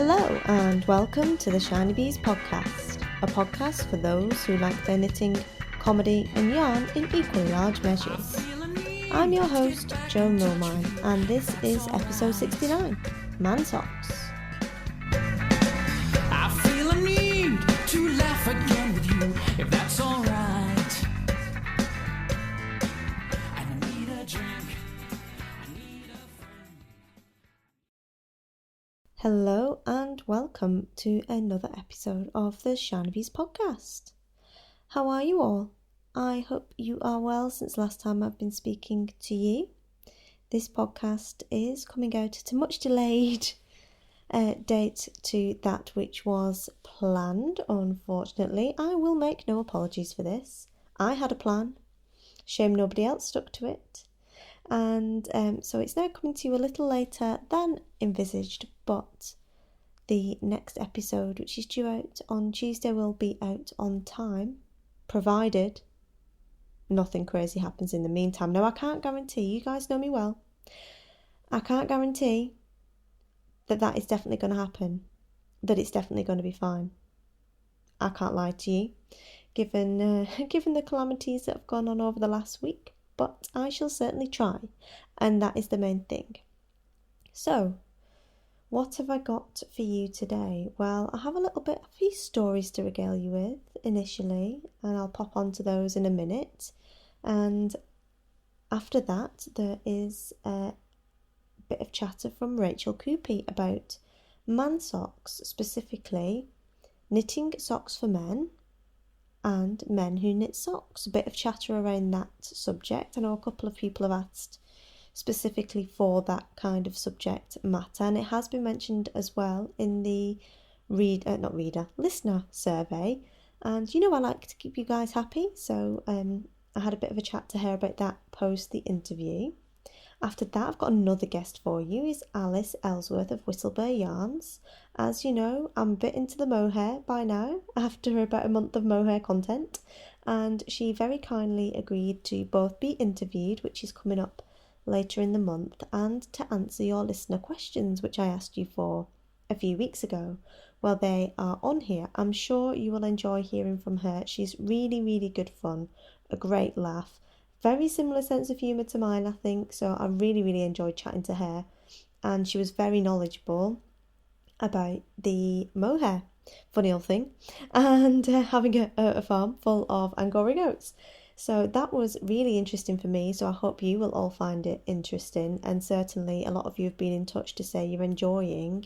Hello and welcome to the Shinybees podcast, a podcast for those who like their knitting, comedy and yarn in equally large measures. I'm your host, Jo Millmine, and this is episode 69, Man Socks. I feel a need to laugh again with you, if that's alright. I need a drink, I need a friend. Hello and welcome to another episode of the Shinybees podcast. How are you all? I hope you are well since last time I've been speaking to you. This podcast is coming out at a much delayed date to that which was planned, unfortunately. I will make no apologies for this. I had a plan. Shame nobody else stuck to it. And so it's now coming to you a little later than envisaged, but the next episode, which is due out on Tuesday, will be out on time, provided nothing crazy happens in the meantime. Now, I can't guarantee, you guys know me well, I can't guarantee that is definitely going to happen, that it's definitely going to be fine. I can't lie to you, given the calamities that have gone on over the last week, but I shall certainly try, and that is the main thing. So, what have I got for you today? Well, I have a few stories to regale you with initially, and I'll pop onto those in a minute. And after that, there is a bit of chatter from Rachel Coopey about man socks, specifically knitting socks for men and men who knit socks. A bit of chatter around that subject. I know a couple of people have asked specifically for that kind of subject matter, and it has been mentioned as well in the listener survey. And I like to keep you guys happy, so I had a bit of a chat to her about that post the interview. After that, I've got another guest for you, is Alice Elsworth of Whistlebare Yarns. As you know, I'm a bit into the mohair by now, after about a month of mohair content, and she very kindly agreed to both be interviewed, which is coming up later in the month, and to answer your listener questions, which I asked you for a few weeks ago. Well, they are on here. I'm sure you will enjoy hearing from her. She's really, really good fun, a great laugh, very similar sense of humour to mine, I think, so I really, really enjoyed chatting to her, and she was very knowledgeable about the mohair, funny old thing, and having a farm full of Angora Goats. So that was really interesting for me, so I hope you will all find it interesting, and certainly a lot of you have been in touch to say you're enjoying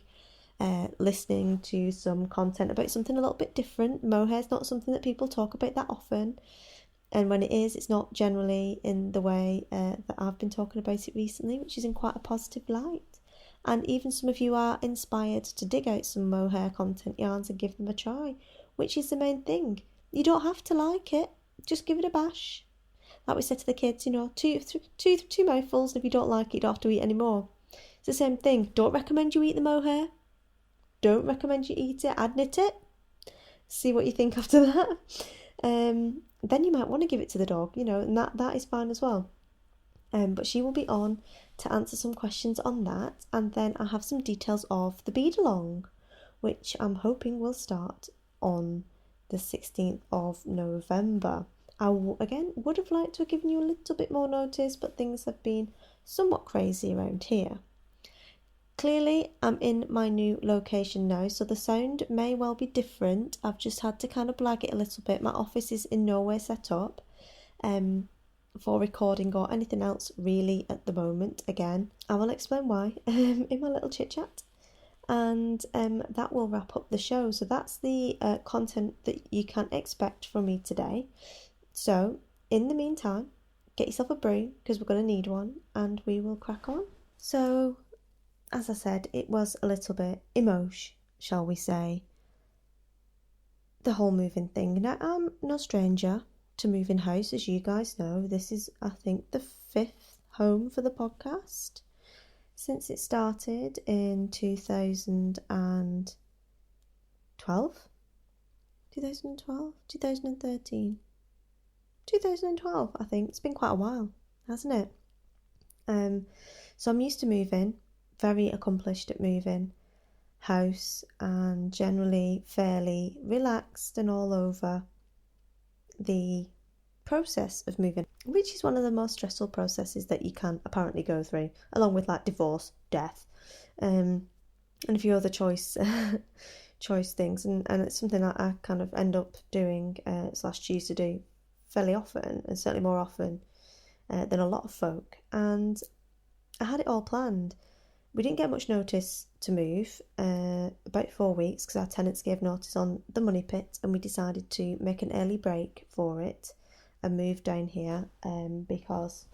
listening to some content about something a little bit different. Mohair's not something that people talk about that often, and when it is, it's not generally in the way that I've been talking about it recently, which is in quite a positive light. And even some of you are inspired to dig out some mohair content yarns and give them a try, which is the main thing. You don't have to like it, just give it a bash. Like we said to the kids, two mouthfuls, and if you don't like it, you don't have to eat any more. It's the same thing. Don't recommend you eat the mohair. Don't recommend you eat it. I'd knit it. See what you think after that. Then you might want to give it to the dog, and that is fine as well. But she will be on to answer some questions on that, and then I have some details of the bead along, which I'm hoping will start on the 16th of November. I would have liked to have given you a little bit more notice, but things have been somewhat crazy around here. Clearly, I'm in my new location now, so the sound may well be different. I've just had to kind of blag it a little bit. My office is in no way set up for recording or anything else really at the moment. Again, I will explain why in my little chit chat, and that will wrap up the show. So that's the content that you can expect from me today. So in the meantime, get yourself a brew, because we're going to need one, and we will crack on. So, as I said, it was a little bit emosh, shall we say, the whole moving thing. Now, I'm no stranger to moving house, as you guys know. This is, I think, the 5th home for the podcast since it started in 2013. 2012, I think. It's been quite a while, hasn't it? So I'm used to moving, very accomplished at moving. house and generally fairly relaxed and all over the process of moving, which is one of the most stressful processes that you can apparently go through, along with like divorce, death, and a few other choice things, and it's something that I kind of end up doing slash choose to do fairly often, and certainly more often than a lot of folk. And I had it all planned. We didn't get much notice to move, about 4 weeks, because our tenants gave notice on the money pit, and we decided to make an early break for it and move down here because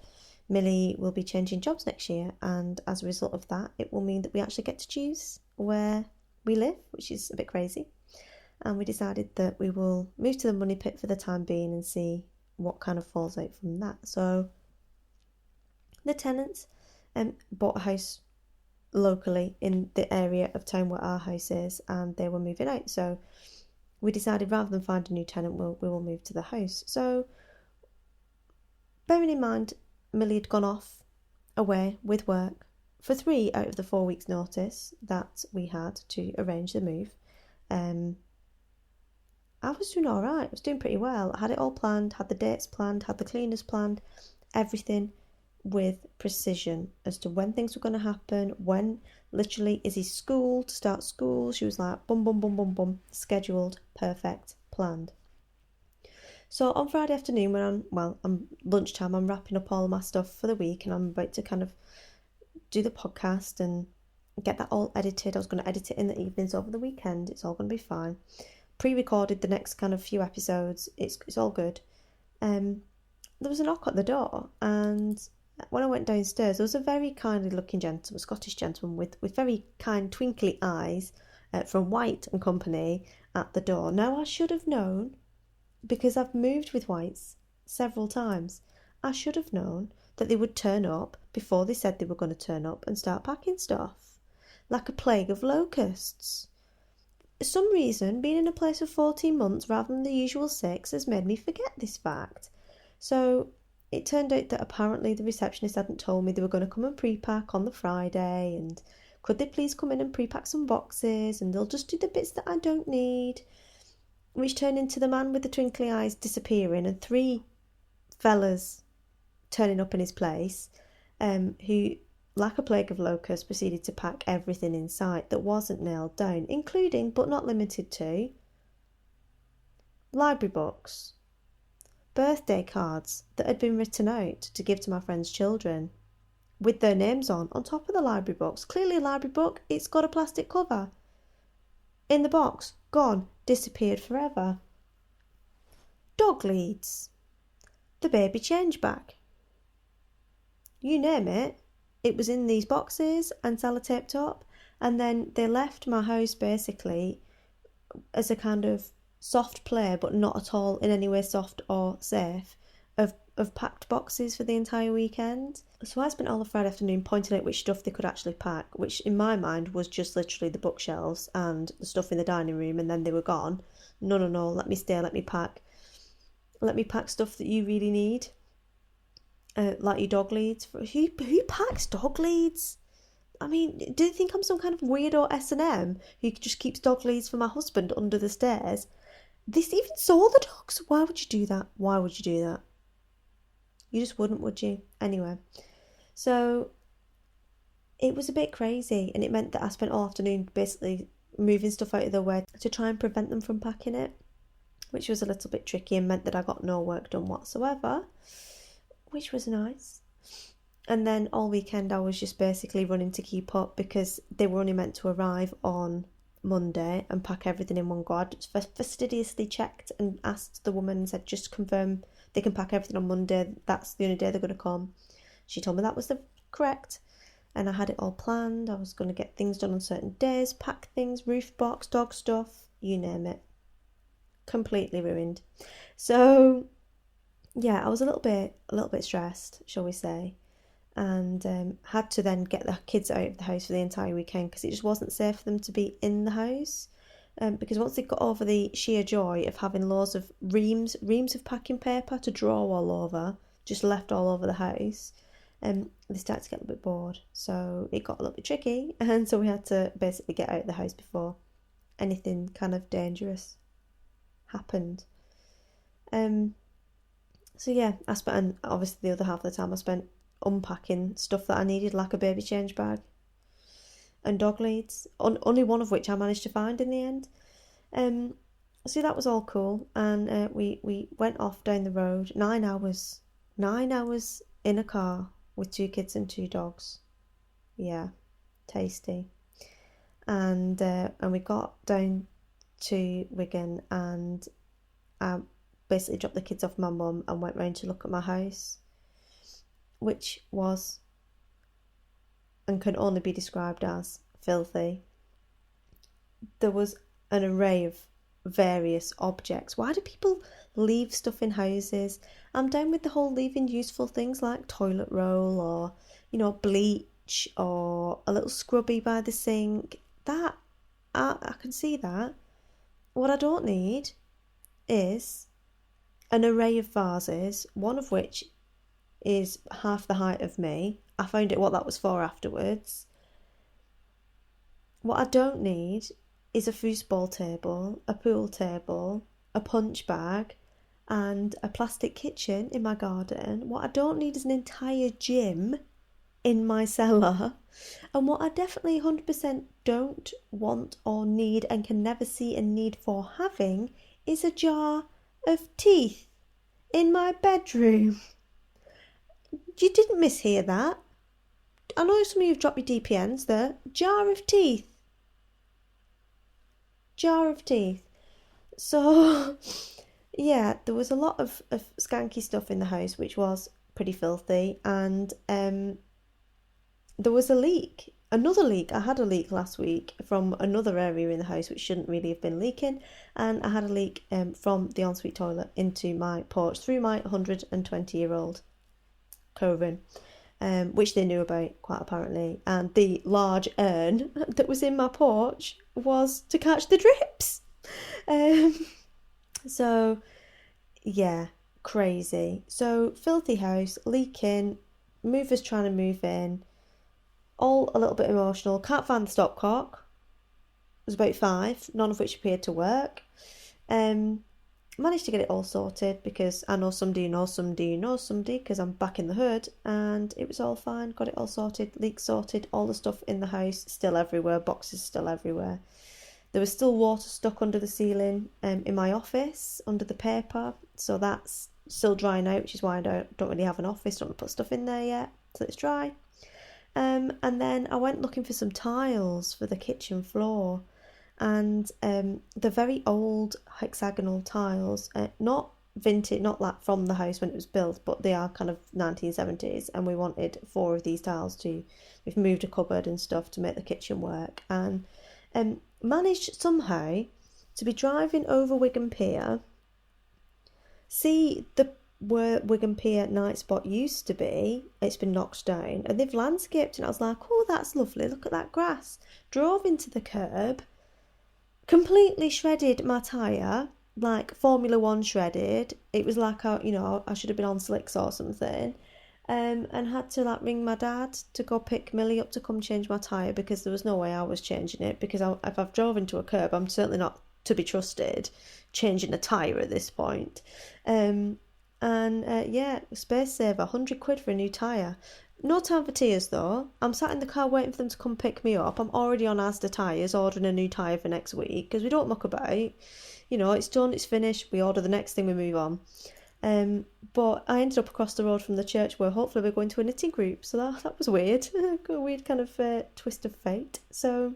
Millie will be changing jobs next year, and as a result of that, it will mean that we actually get to choose where we live, which is a bit crazy. And we decided that we will move to the money pit for the time being and see what kind of falls out from that. So the tenants bought a house locally in the area of town where our house is, and they were moving out. So we decided rather than find a new tenant, we will move to the house. So bearing in mind, Millie had gone off away with work for 3 out of the 4 weeks' notice that we had to arrange the move. I was doing all right. I was doing pretty well. I had it all planned, had the dates planned, had the cleaners planned, everything with precision as to when things were going to happen, when literally Izzy's school to start school. She was like, bum, bum, bum, bum, bum, scheduled, perfect, planned. So on Friday afternoon, when I'm lunchtime, I'm wrapping up all of my stuff for the week, and I'm about to kind of do the podcast and get that all edited. I was going to edit it in the evenings over the weekend. It's all going to be fine. Pre-recorded the next kind of few episodes. It's all good. There was a knock at the door, and when I went downstairs, there was a very kindly looking gentleman, a Scottish gentleman with very kind twinkly eyes from White and Company at the door. Now, I should have known, because I've moved with Whites several times, I should have known that they would turn up before they said they were going to turn up and start packing stuff, like a plague of locusts. For some reason, being in a place for 14 months rather than the usual 6 has made me forget this fact. So it turned out that apparently the receptionist hadn't told me they were going to come and pre-pack on the Friday, and could they please come in and pre-pack some boxes, and they'll just do the bits that I don't need, which turned into the man with the twinkly eyes disappearing and 3 fellas turning up in his place, who, like a plague of locusts, proceeded to pack everything in sight that wasn't nailed down, including, but not limited to, library books, birthday cards that had been written out to give to my friends' children, with their names on top of the library books. Clearly a library book, it's got a plastic cover. In the box, gone, disappeared forever. Dog leads, the baby change bag, you name it, it was in these boxes and sellotaped up. And then they left my house basically as a kind of soft play, but not at all in any way soft or safe, of packed boxes for the entire weekend. So I spent all the Friday afternoon pointing out which stuff they could actually pack, which in my mind was just literally the bookshelves and the stuff in the dining room, and then they were gone. No, let me stay, let me pack stuff that you really need. Like your dog leads. Who packs dog leads? I mean, do you think I'm some kind of weirdo S&M who just keeps dog leads for my husband under the stairs? This even saw the dogs. Why would you do that? You just wouldn't, would you? Anyway, so it was a bit crazy, and it meant that I spent all afternoon basically moving stuff out of the way to try and prevent them from packing it, which was a little bit tricky and meant that I got no work done whatsoever, which was nice. And then all weekend I was just basically running to keep up, because they were only meant to arrive on Monday and pack everything in one go. I just fastidiously checked and asked the woman and said, just confirm they can pack everything on Monday, that's the only day they're going to come. She told me that was the correct, and I had it all planned. I was going to get things done on certain days, pack things, roof box, dog stuff, you name it. Completely ruined. So yeah, I was a little bit stressed, shall we say, and had to then get the kids out of the house for the entire weekend, because it just wasn't safe for them to be in the house. Because once they got over the sheer joy of having loads of reams of packing paper to draw all over, just left all over the house, they started to get a little bit bored. So it got a little bit tricky, and so we had to basically get out of the house before anything kind of dangerous happened. So yeah, I spent, and obviously the other half of the time I spent unpacking stuff that I needed, like a baby change bag and dog leads, only one of which I managed to find in the end. So that was all cool, and we went off down the road. 9 hours in a car with 2 kids and 2 dogs. Yeah, tasty. And we got down to Wigan, and I basically dropped the kids off my mum and went round to look at my house, which was and can only be described as filthy. There was an array of various objects. Why do people leave stuff in houses? I'm down with the whole leaving useful things like toilet roll or, bleach or a little scrubby by the sink. That, I can see that. What I don't need is an array of vases, one of which is half the height of me. I found out what that was for afterwards. What I don't need is a foosball table, a pool table, a punch bag, and a plastic kitchen in my garden. What I don't need is an entire gym in my cellar. And what I definitely 100% don't want or need and can never see a need for having is a jar of teeth in my bedroom. You didn't mishear that. I know some of you have dropped your DPNs there. Jar of teeth. Jar of teeth. So, yeah, there was a lot of skanky stuff in the house, which was pretty filthy. And there was a leak. Another leak. I had a leak last week from another area in the house, which shouldn't really have been leaking. And I had a leak from the ensuite toilet into my porch through my 120-year-old Coven. Which they knew about, quite apparently. And the large urn that was in my porch was to catch the drips. So, yeah, crazy. So, filthy house, leaking, movers trying to move in, all a little bit emotional. Can't find the stopcock. There's about 5, none of which appeared to work. Managed to get it all sorted because I know somebody because I'm back in the hood, and it was all fine. Got it all sorted, leaks sorted, all the stuff in the house still everywhere, boxes still everywhere. There was still water stuck under the ceiling in my office under the paper, so that's still drying out, which is why I don't really have an office. Don't put stuff in there yet till it's dry. And then I went looking for some tiles for the kitchen floor. And the very old hexagonal tiles, not vintage, not like from the house when it was built, but they are kind of 1970s, and we wanted 4 of these tiles we've moved a cupboard and stuff to make the kitchen work, and managed somehow to be driving over Wigan Pier, see where Wigan Pier night spot used to be, it's been knocked down, and they've landscaped, and I was like, oh, that's lovely, look at that grass. Drove into the curb, completely shredded my tyre, like Formula 1 shredded. It was like, I should have been on slicks or something. And had to ring my dad to go pick Millie up to come change my tyre, because there was no way I was changing it, because if I've drove into a curb, I'm certainly not to be trusted changing a tyre at this point. Space saver, £100 for a new tyre. No time for tears though. I'm sat in the car waiting for them to come pick me up. I'm already on Asda tyres, ordering a new tyre for next week, because we don't muck about. It's done, it's finished, we order the next thing, we move on. But I ended up across the road from the church, where hopefully we're going to a knitting group, so that was weird. A weird kind of twist of fate. So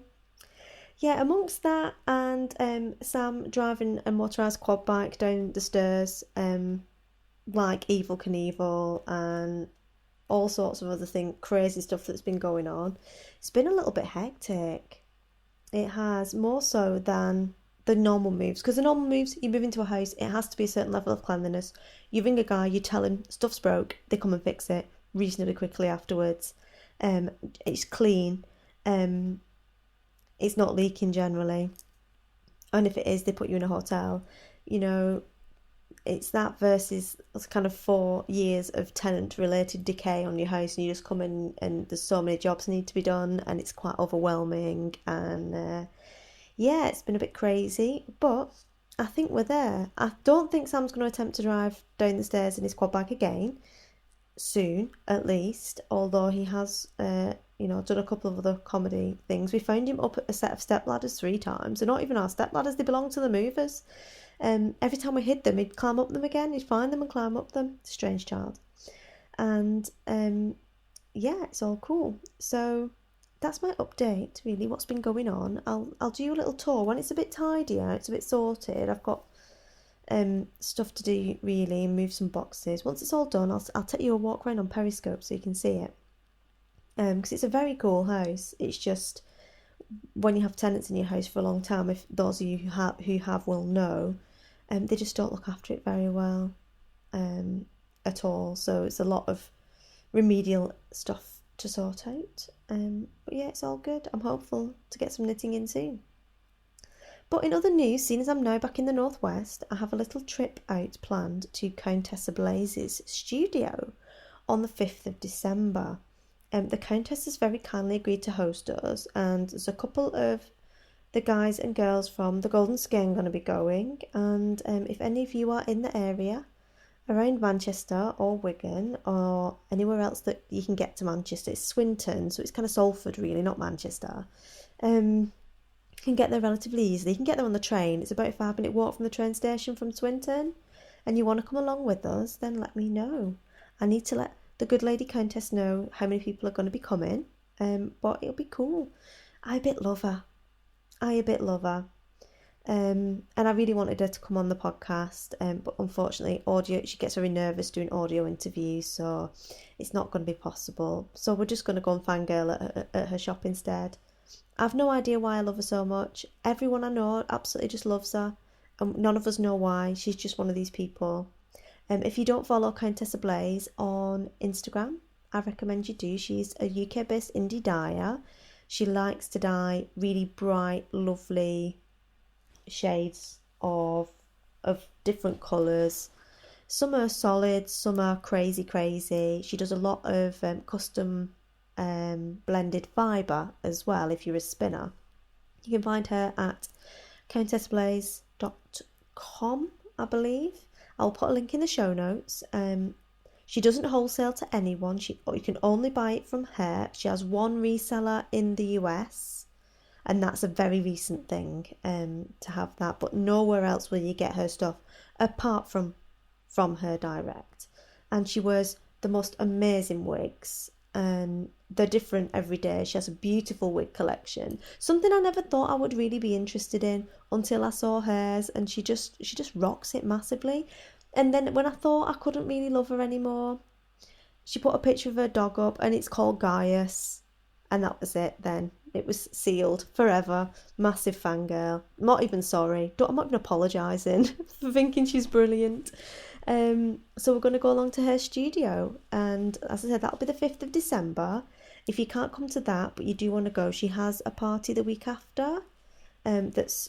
yeah, amongst that and Sam driving a motorised quad bike down the stairs, like Evel Knievel, and all sorts of other crazy stuff that's been going on. It's been a little bit hectic. It has, more so than the normal moves, because the normal moves, you move into a house, it has to be a certain level of cleanliness. You ring a guy, you tell him stuff's broke, they come and fix it reasonably quickly afterwards. It's clean, it's not leaking generally, and if it is, they put you in a hotel. it's that versus kind of 4 years of tenant-related decay on your house, and you just come in and there's so many jobs need to be done, and it's quite overwhelming. And yeah, it's been a bit crazy, but I think we're there. I don't think Sam's going to attempt to drive down the stairs in his quad bike again soon, at least. Although he has, done a couple of other comedy things. We found him up at a set of step ladders 3 times. They're not even our step ladders; they belong to the movers. Every time we hid them, he'd climb up them again. He'd find them and climb up them. Strange child. And yeah, it's all cool. So that's my update, really. What's been going on? I'll do a little tour when it's a bit tidier. It's a bit sorted. I've got stuff to do really, and move some boxes. Once it's all done, I'll take you a walk around on Periscope so you can see it. Because it's a very cool house. It's just when you have tenants in your house for a long time, if those of you who have will know, they just don't look after it very well at all. So it's a lot of remedial stuff to sort out. But yeah, it's all good. I'm hopeful to get some knitting in soon. But in other news, seeing as I'm now back in the Northwest, I have a little trip out planned to Countess Blaise's studio on the 5th of December. The Countess has very kindly agreed to host us, and there's a couple of the guys and girls from the Golden Skin going to be going. And if any of you are in the area around Manchester or Wigan or anywhere else that you can get to Manchester, it's Swinton, so it's kind of Salford really, not Manchester. You can get there relatively easily. You can get there on the train. It's about a 5-minute walk from the train station from Swinton. And you want to come along with us, then let me know. I need to let the good lady Countess know how many people are going to be coming. But it'll be cool. I a bit love her. And I really wanted her to come on the podcast, but unfortunately, she gets very nervous doing audio interviews, so it's not going to be possible. So we're just going to go and fangirl at her shop instead. I've no idea why I love her so much. Everyone I know absolutely just loves her, and none of us know why. She's just one of these people. If you don't follow Countess Blaise on Instagram, I recommend you do. She's a UK-based indie dyer. She likes to dye really bright, lovely shades of different colours. Some are solid, some are crazy. She does a lot of custom blended fibre as well if you're a spinner. You can find her at countessblaise.com, I believe. I'll put a link in the show notes. She doesn't wholesale to anyone. You can only buy it from her. She has one reseller in the US, and that's a very recent thing to have that. But nowhere else will you get her stuff apart from her direct. And she wears the most amazing wigs, and they're different every day. She has a beautiful wig collection, something I never thought I would really be interested in until I saw hers, and she just rocks it massively. And then when I thought I couldn't really love her anymore, she put a picture of her dog up, and it's called Gaius, and that was it then. It was sealed forever. Massive fangirl. Not even sorry. I'm not even apologising for thinking she's brilliant. So we're going to go along to her studio, and as I said, that'll be the 5th of December. If you can't come to that but you do want to go, she has a party the week after.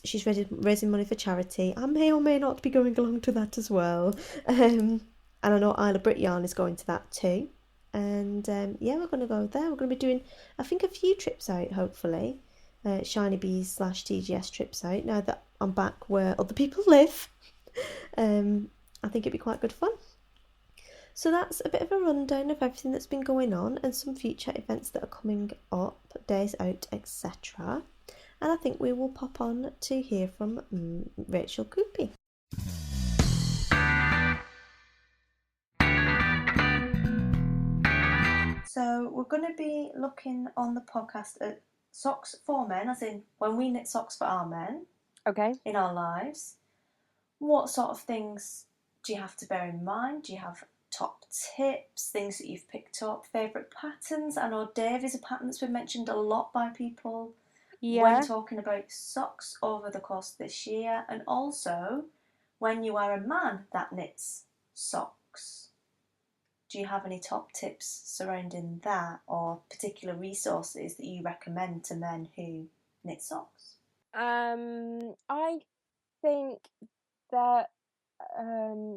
She's raising money for charity. I may or may not be going along to that as well. And I know Isla Brit Yarn is going to that too. And yeah, we're going to go there. We're going to be doing, I think, a few trips out, hopefully. Shinybees / TGS trips out, now that I'm back where other people live. I think it'd be quite good fun. So that's a bit of a rundown of everything that's been going on and some future events that are coming up, days out, etc. And I think we will pop on to hear from Rachel Coopey. So we're going to be looking on the podcast at socks for men, as in when we knit socks for our men. Okay. In our lives. What sort of things do you have to bear in mind? Do you have top tips, things that you've picked up, favourite patterns? I know Dave is a pattern that's been mentioned a lot by people when talking about socks over the course of this year, and also when you are a man that knits socks. Do you have any top tips surrounding that, or particular resources that you recommend to men who knit socks? I think that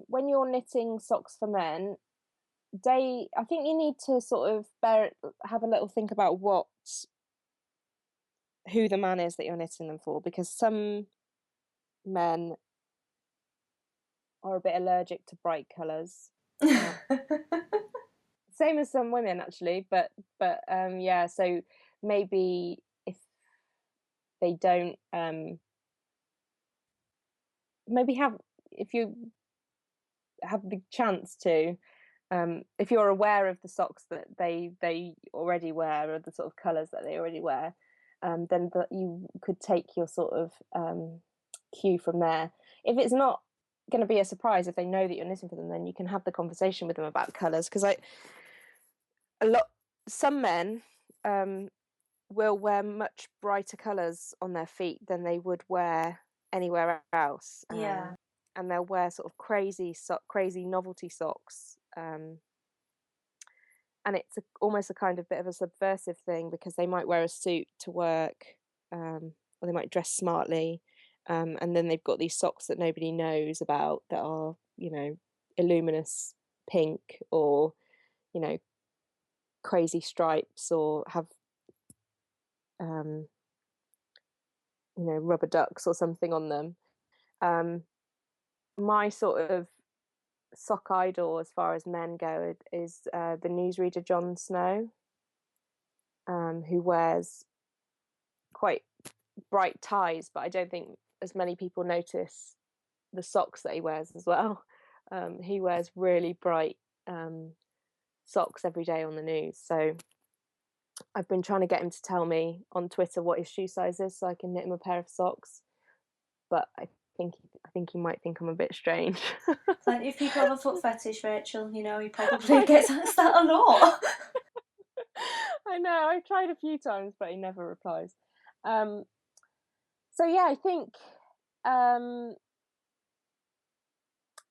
when you're knitting socks for men, I think you need to sort of have a little think about who the man is that you're knitting them for, because some men are a bit allergic to bright colours. Same as some women, actually, but yeah. So maybe if they don't, if you have the chance to, if you're aware of the socks that they already wear, or the sort of colours that they already wear, then you could take your sort of cue from there. If it's not going to be a surprise, if they know that you're knitting for them, then you can have the conversation with them about colours, because some men will wear much brighter colours on their feet than they would wear anywhere else. Yeah. And they'll wear sort of crazy novelty socks. And it's almost a kind of bit of a subversive thing, because they might wear a suit to work, or they might dress smartly, and then they've got these socks that nobody knows about that are, illuminous pink, or, crazy stripes, or have, rubber ducks or something on them. My sort of sock idol, as far as men go, is the newsreader Jon Snow, who wears quite bright ties, but I don't think as many people notice the socks that he wears as well. He wears really bright socks every day on the news, so I've been trying to get him to tell me on Twitter what his shoe size is, so I can knit him a pair of socks, but I think he might think I'm a bit strange. Plenty of people have a foot fetish, Rachel. He probably gets asked that a lot. I know, I've tried a few times, but he never replies. So yeah, I think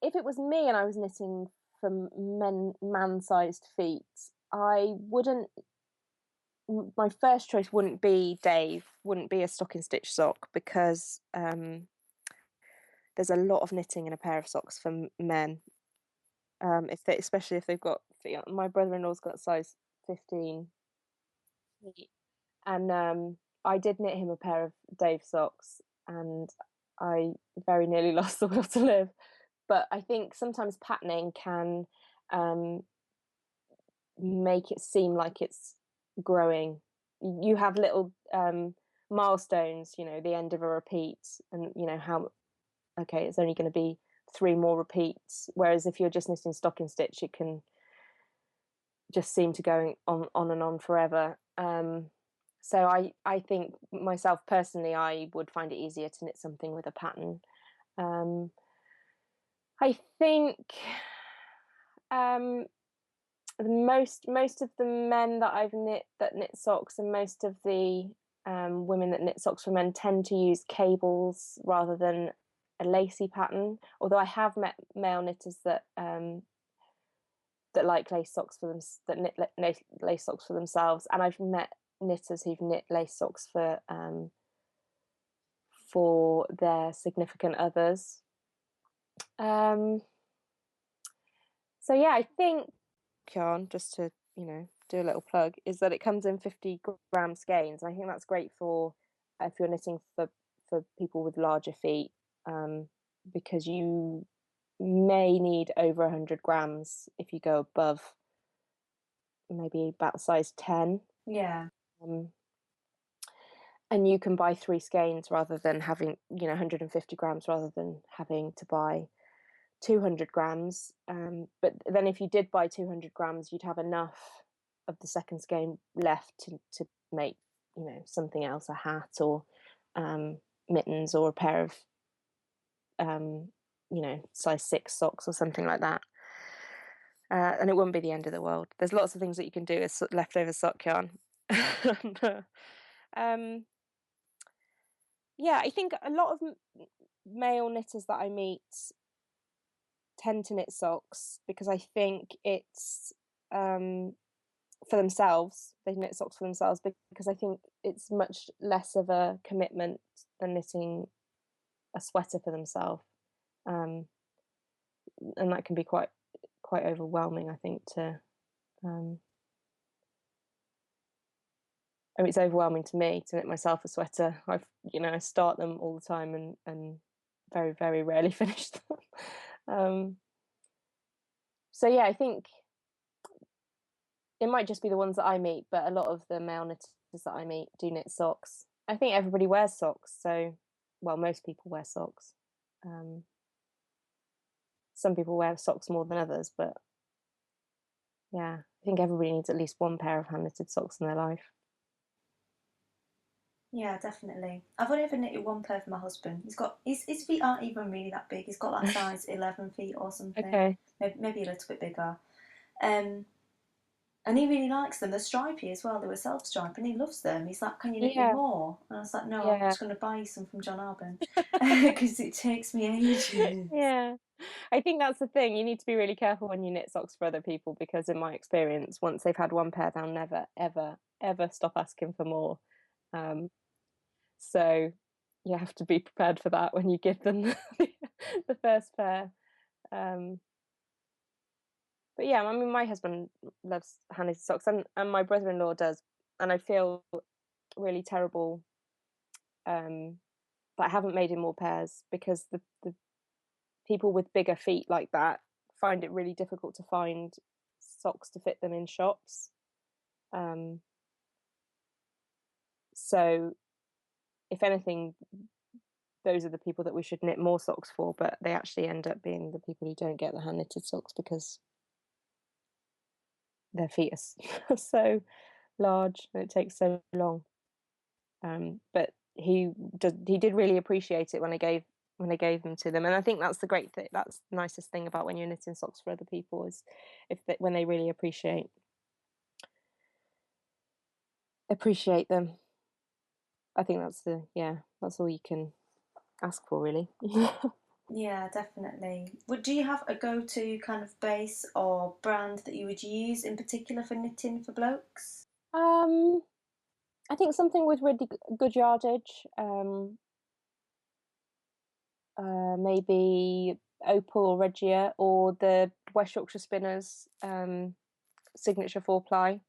if it was me and I was knitting for man-sized feet, my first choice wouldn't be a stocking stitch sock, because there's a lot of knitting in a pair of socks for men. Especially if they've got, my brother-in-law's got size 15 feet, and I did knit him a pair of Dave socks, and I very nearly lost the will to live. But I think sometimes patterning can make it seem like it's growing. You have little milestones, the end of a repeat, and it's only going to be 3 more repeats, whereas if you're just knitting stocking stitch, it can just seem to go on and on forever. So I think myself personally, I would find it easier to knit something with a pattern. I think most of the men that I've knit that knit socks, and most of the women that knit socks for men, tend to use cables rather than a lacy pattern. Although I have met male knitters that like lace socks that knit lace socks for themselves, and I've met knitters who've knit lace socks for their significant others. So yeah, I think yarn, just to do a little plug, is that it comes in 50-gram skeins, and I think that's great for if you're knitting for people with larger feet, because you may need over 100 grams if you go above maybe about size 10. Yeah. And you can buy 3 skeins rather than having 150 grams, rather than having to buy 200 grams. But then if you did buy 200 grams, you'd have enough of the second skein left to make something else, a hat, or mittens, or a pair of size 6 socks, or something like that. And it wouldn't be the end of the world. There's lots of things that you can do as leftover sock yarn. Yeah, I think a lot of male knitters that I meet tend to knit socks because I think it's for themselves. They knit socks for themselves because I think it's much less of a commitment than knitting a sweater for themselves. that can be quite overwhelming, I think, to I mean, it's overwhelming to me to knit myself a sweater. I start them all the time and very, very rarely finish them. So yeah, I think it might just be the ones that I meet, but a lot of the male knitters that I meet do knit socks. I think everybody wears socks, so most people wear socks. Some people wear socks more than others, but yeah, I think everybody needs at least one pair of hand knitted socks in their life. Yeah, definitely. I've only ever knitted one pair for my husband. His feet aren't even really that big. He's got like size 11 feet or something. Okay. Maybe a little bit bigger. And he really likes them. They're stripy as well. They were self-striped and he loves them. He's like, can you knit me Yeah. more? And I was like, no, I'm Yeah. just going to buy you some from John Arbon because it takes me ages. Yeah. I think that's the thing. You need to be really careful when you knit socks for other people because, in my experience, once they've had one pair, they'll never, ever, ever stop asking for more. So you have to be prepared for that when you give them the first pair. But yeah, I mean, my husband loves hand knitted socks, and my brother-in-law does, and I feel really terrible that I haven't made him more pairs because the people with bigger feet like that find it really difficult to find socks to fit them in shops. So if anything, those are the people that we should knit more socks for, but they actually end up being the people who don't get the hand knitted socks because their feet are so large and it takes so long. But he did really appreciate it when I gave them to them, and I think that's the great thing. That's the nicest thing about when you're knitting socks for other people is when they really appreciate them. I think that's all you can ask for, really. Yeah, definitely. Do you have a go-to kind of base or brand that you would use in particular for knitting for blokes? I think something with really good yardage. Maybe Opal or Regia or the West Yorkshire Spinners signature 4-ply.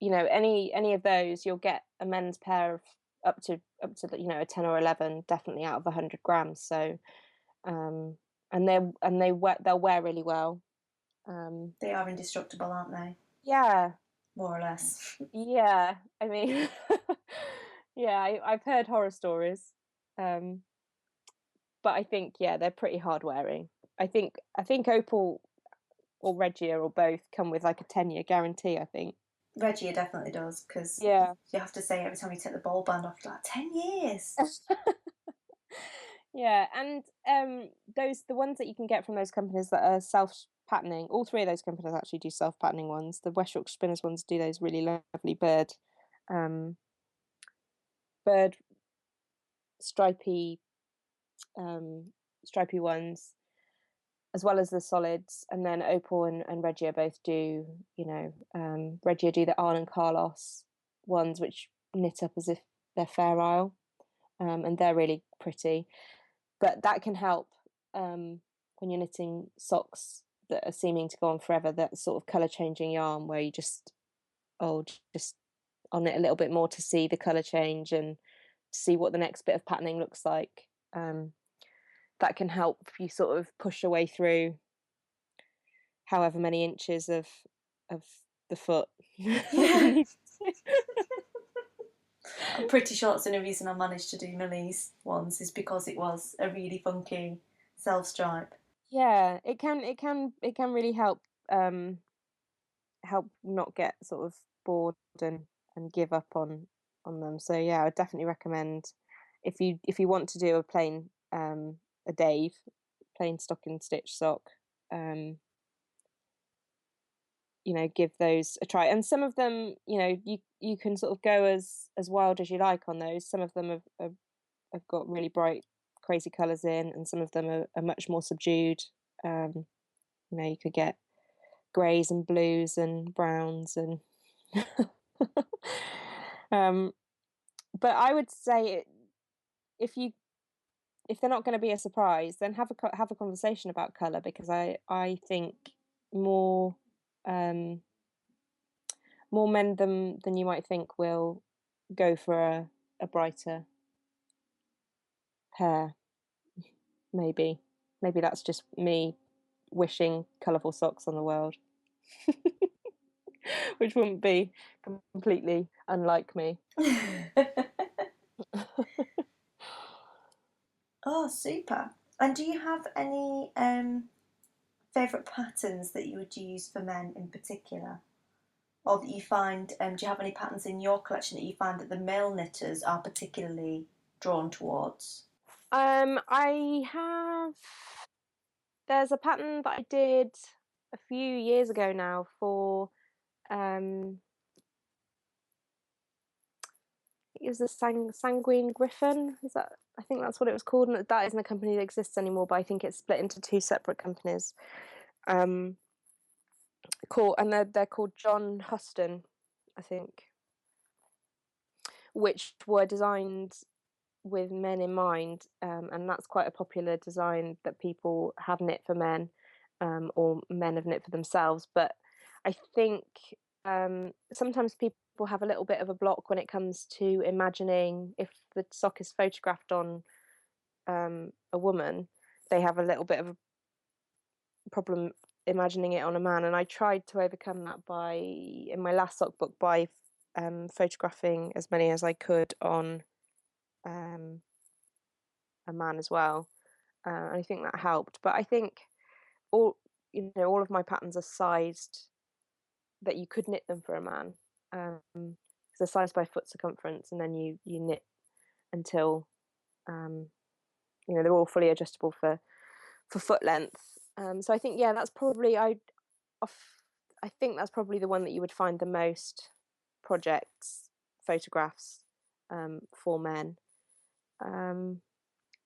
Any of those, you'll get a men's pair of up to a 10 or 11 definitely out of 100 grams. So they'll wear really well. They are indestructible, aren't they? Yeah, more or less. Yeah, I mean, yeah, I've heard horror stories, but I think they're pretty hard wearing. I think Opal or Regia or both come with like a 10-year guarantee, I think. Regia definitely does because Yeah. you have to say every time you take the ball band off, like 10 years. Yeah, and the ones that you can get from those companies that are self-patterning, all three of those companies actually do self-patterning ones. The West Yorkshire Spinners ones do those really lovely bird stripy ones, as well as the solids. And then Opal and Regia both do, Regia do the Arne and Carlos ones, which knit up as if they're Fair Isle, and they're really pretty. But that can help when you're knitting socks that are seeming to go on forever, that sort of colour changing yarn where you just on it a little bit more to see the colour change and see what the next bit of patterning looks like. That can help you sort of push your way through however many inches of the foot. Yeah. I'm pretty sure that's the only reason I managed to do Millie's ones is because it was a really funky self stripe. Yeah, it can really help not get sort of bored and give up on them. So yeah, I would definitely recommend if you want to do a plain a Dave plain stocking stitch sock, give those a try. And some of them, you can sort of go as wild as you like on those. Some of them have got really bright, crazy colours in, and some of them are much more subdued. You could get greys and blues and browns and but I would say if you if they're not going to be a surprise, then have a conversation about colour, because I think more men than you might think will go for a brighter pair. Maybe that's just me wishing colourful socks on the world, which wouldn't be completely unlike me. Oh, super. And do you have any favourite patterns that you would use for men in particular? Or that you find, do you have any patterns in your collection that you find that the male knitters are particularly drawn towards? I have. There's a pattern that I did a few years ago now for. It was a sanguine griffin. Is that? I think that's what it was called. And that isn't a company that exists anymore, but I think it's split into two separate companies. And they're called John Huston, I think, which were designed with men in mind, and that's quite a popular design that people have knit for men, or men have knit for themselves. But I think sometimes people have a little bit of a block when it comes to imagining, if the sock is photographed on a woman, they have a little bit of a problem imagining it on a man. And I tried to overcome that in my last sock book, by photographing as many as I could on a man as well. And I think that helped. But I think all of my patterns are sized that you could knit them for a man. They're sized by foot circumference, and then you knit until they're all fully adjustable for foot length. So I think that's probably I think that's probably the one that you would find the most projects, photographs for men.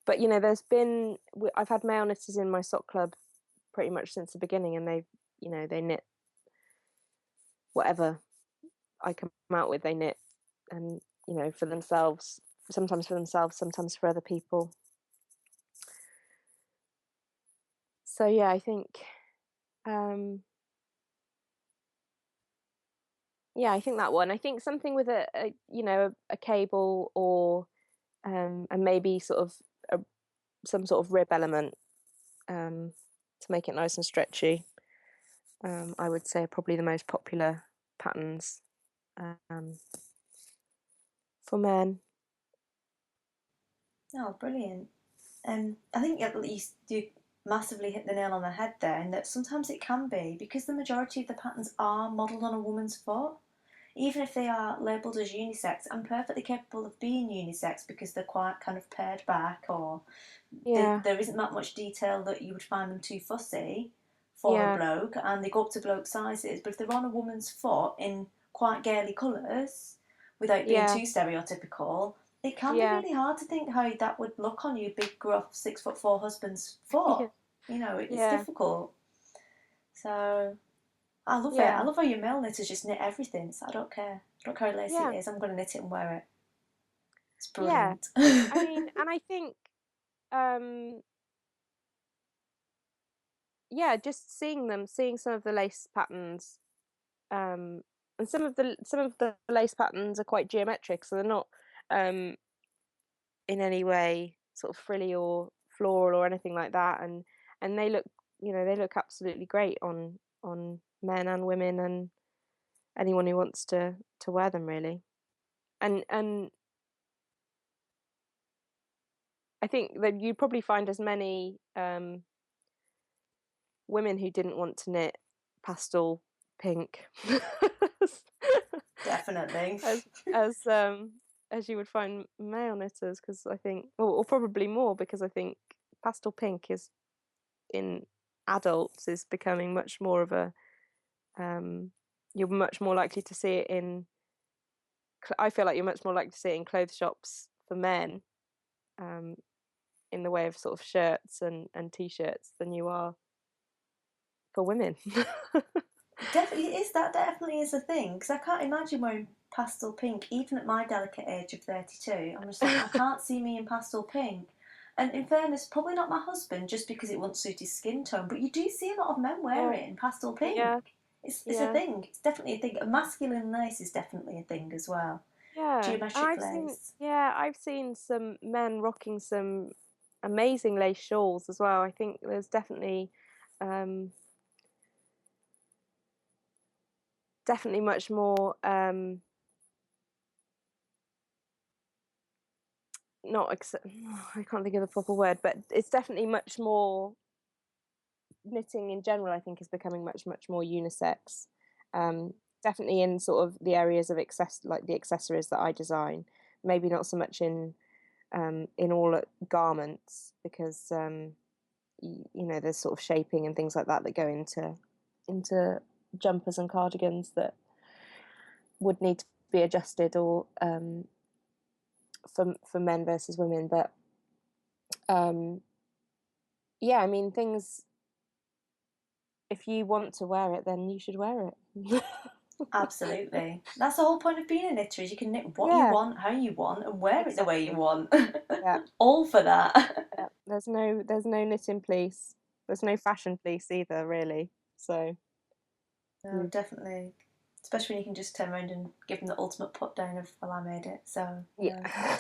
But I've had male knitters in my sock club pretty much since the beginning, and they knit whatever I come out with. They knit, and for themselves, sometimes sometimes for other people. So I think I think that one. I think something with a cable, or and maybe sort of some sort of rib element to make it nice and stretchy. I would say are probably the most popular patterns for men. Oh, brilliant. I think at least you massively hit the nail on the head there, in that sometimes it can be, because the majority of the patterns are modelled on a woman's foot. Even if they are labelled as unisex, and perfectly capable of being unisex because they're quite kind of pared back, or there isn't that much detail that you would find them too fussy for a bloke, and they go up to bloke sizes. But if they're on a woman's foot in quite gaily colours, without being too stereotypical, it can be really hard to think how that would look on your big, gruff 6'4" husband's foot. It's difficult. So I love it. I love how your male knitters just knit everything. So I don't care. I don't care how lacy it is. I'm going to knit it and wear it. It's brilliant. I mean, and I think, just seeing some of the lace patterns, and some of the lace patterns are quite geometric, so they're not in any way sort of frilly or floral or anything like that, and they look absolutely great on men and women and anyone who wants to wear them, really. And I think that you'd probably find as many women who didn't want to knit pastel pink Definitely. as you would find male knitters, because I think, or probably more, because I think pastel pink is, in adults, is becoming much more of a you're much more likely to see it in, I feel like you're much more likely to see it in clothes shops for men, in the way of sort of shirts and t-shirts, than you are for women. That definitely is a thing, because I can't imagine wearing pastel pink even at my delicate age of 32. I'm just like, I can't see me in pastel pink. And in fairness, probably not my husband, just because it won't suit his skin tone. But you do see a lot of men wear it in pastel pink. Yeah. It's a thing. It's definitely a thing. A masculine lace is definitely a thing as well. Yeah. Geometric lace. I've seen some men rocking some amazing lace shawls as well. I think there's definitely much more I can't think of the proper word, but it's definitely much more, knitting in general I think is becoming much more unisex, definitely in sort of the areas of like the accessories that I design, maybe not so much in all garments, because there's sort of shaping and things like that go into jumpers and cardigans that would need to be adjusted, or for men versus women. But yeah, I mean, things, if you want to wear it, then you should wear it. Absolutely. That's the whole point of being a knitter, is you can knit what you Yeah. want, how you want, and wear it the way you want. Yeah. All for that. Yeah. There's no knitting police. There's no fashion police either, really. So No, definitely. Especially when you can just turn around and give them the ultimate put down of, well, I made it. So yeah.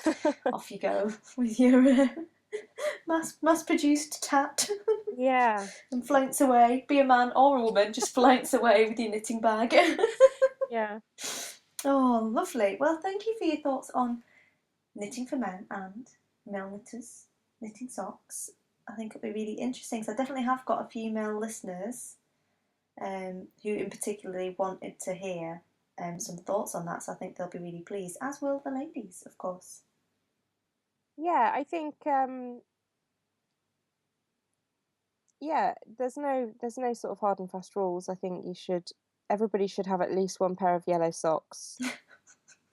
off you go with your mass produced tat. Yeah. And flounce away. Be a man or a woman, just flounce away with your knitting bag. Yeah. Oh, lovely. Well, thank you for your thoughts on knitting for men and male knitters knitting socks. I think it'll be really interesting. So I definitely have got a few male listeners who in particularly wanted to hear some thoughts on that. So I think they'll be really pleased, as will the ladies, of course. Yeah, I think there's no sort of hard and fast rules. I think everybody should have at least one pair of yellow socks.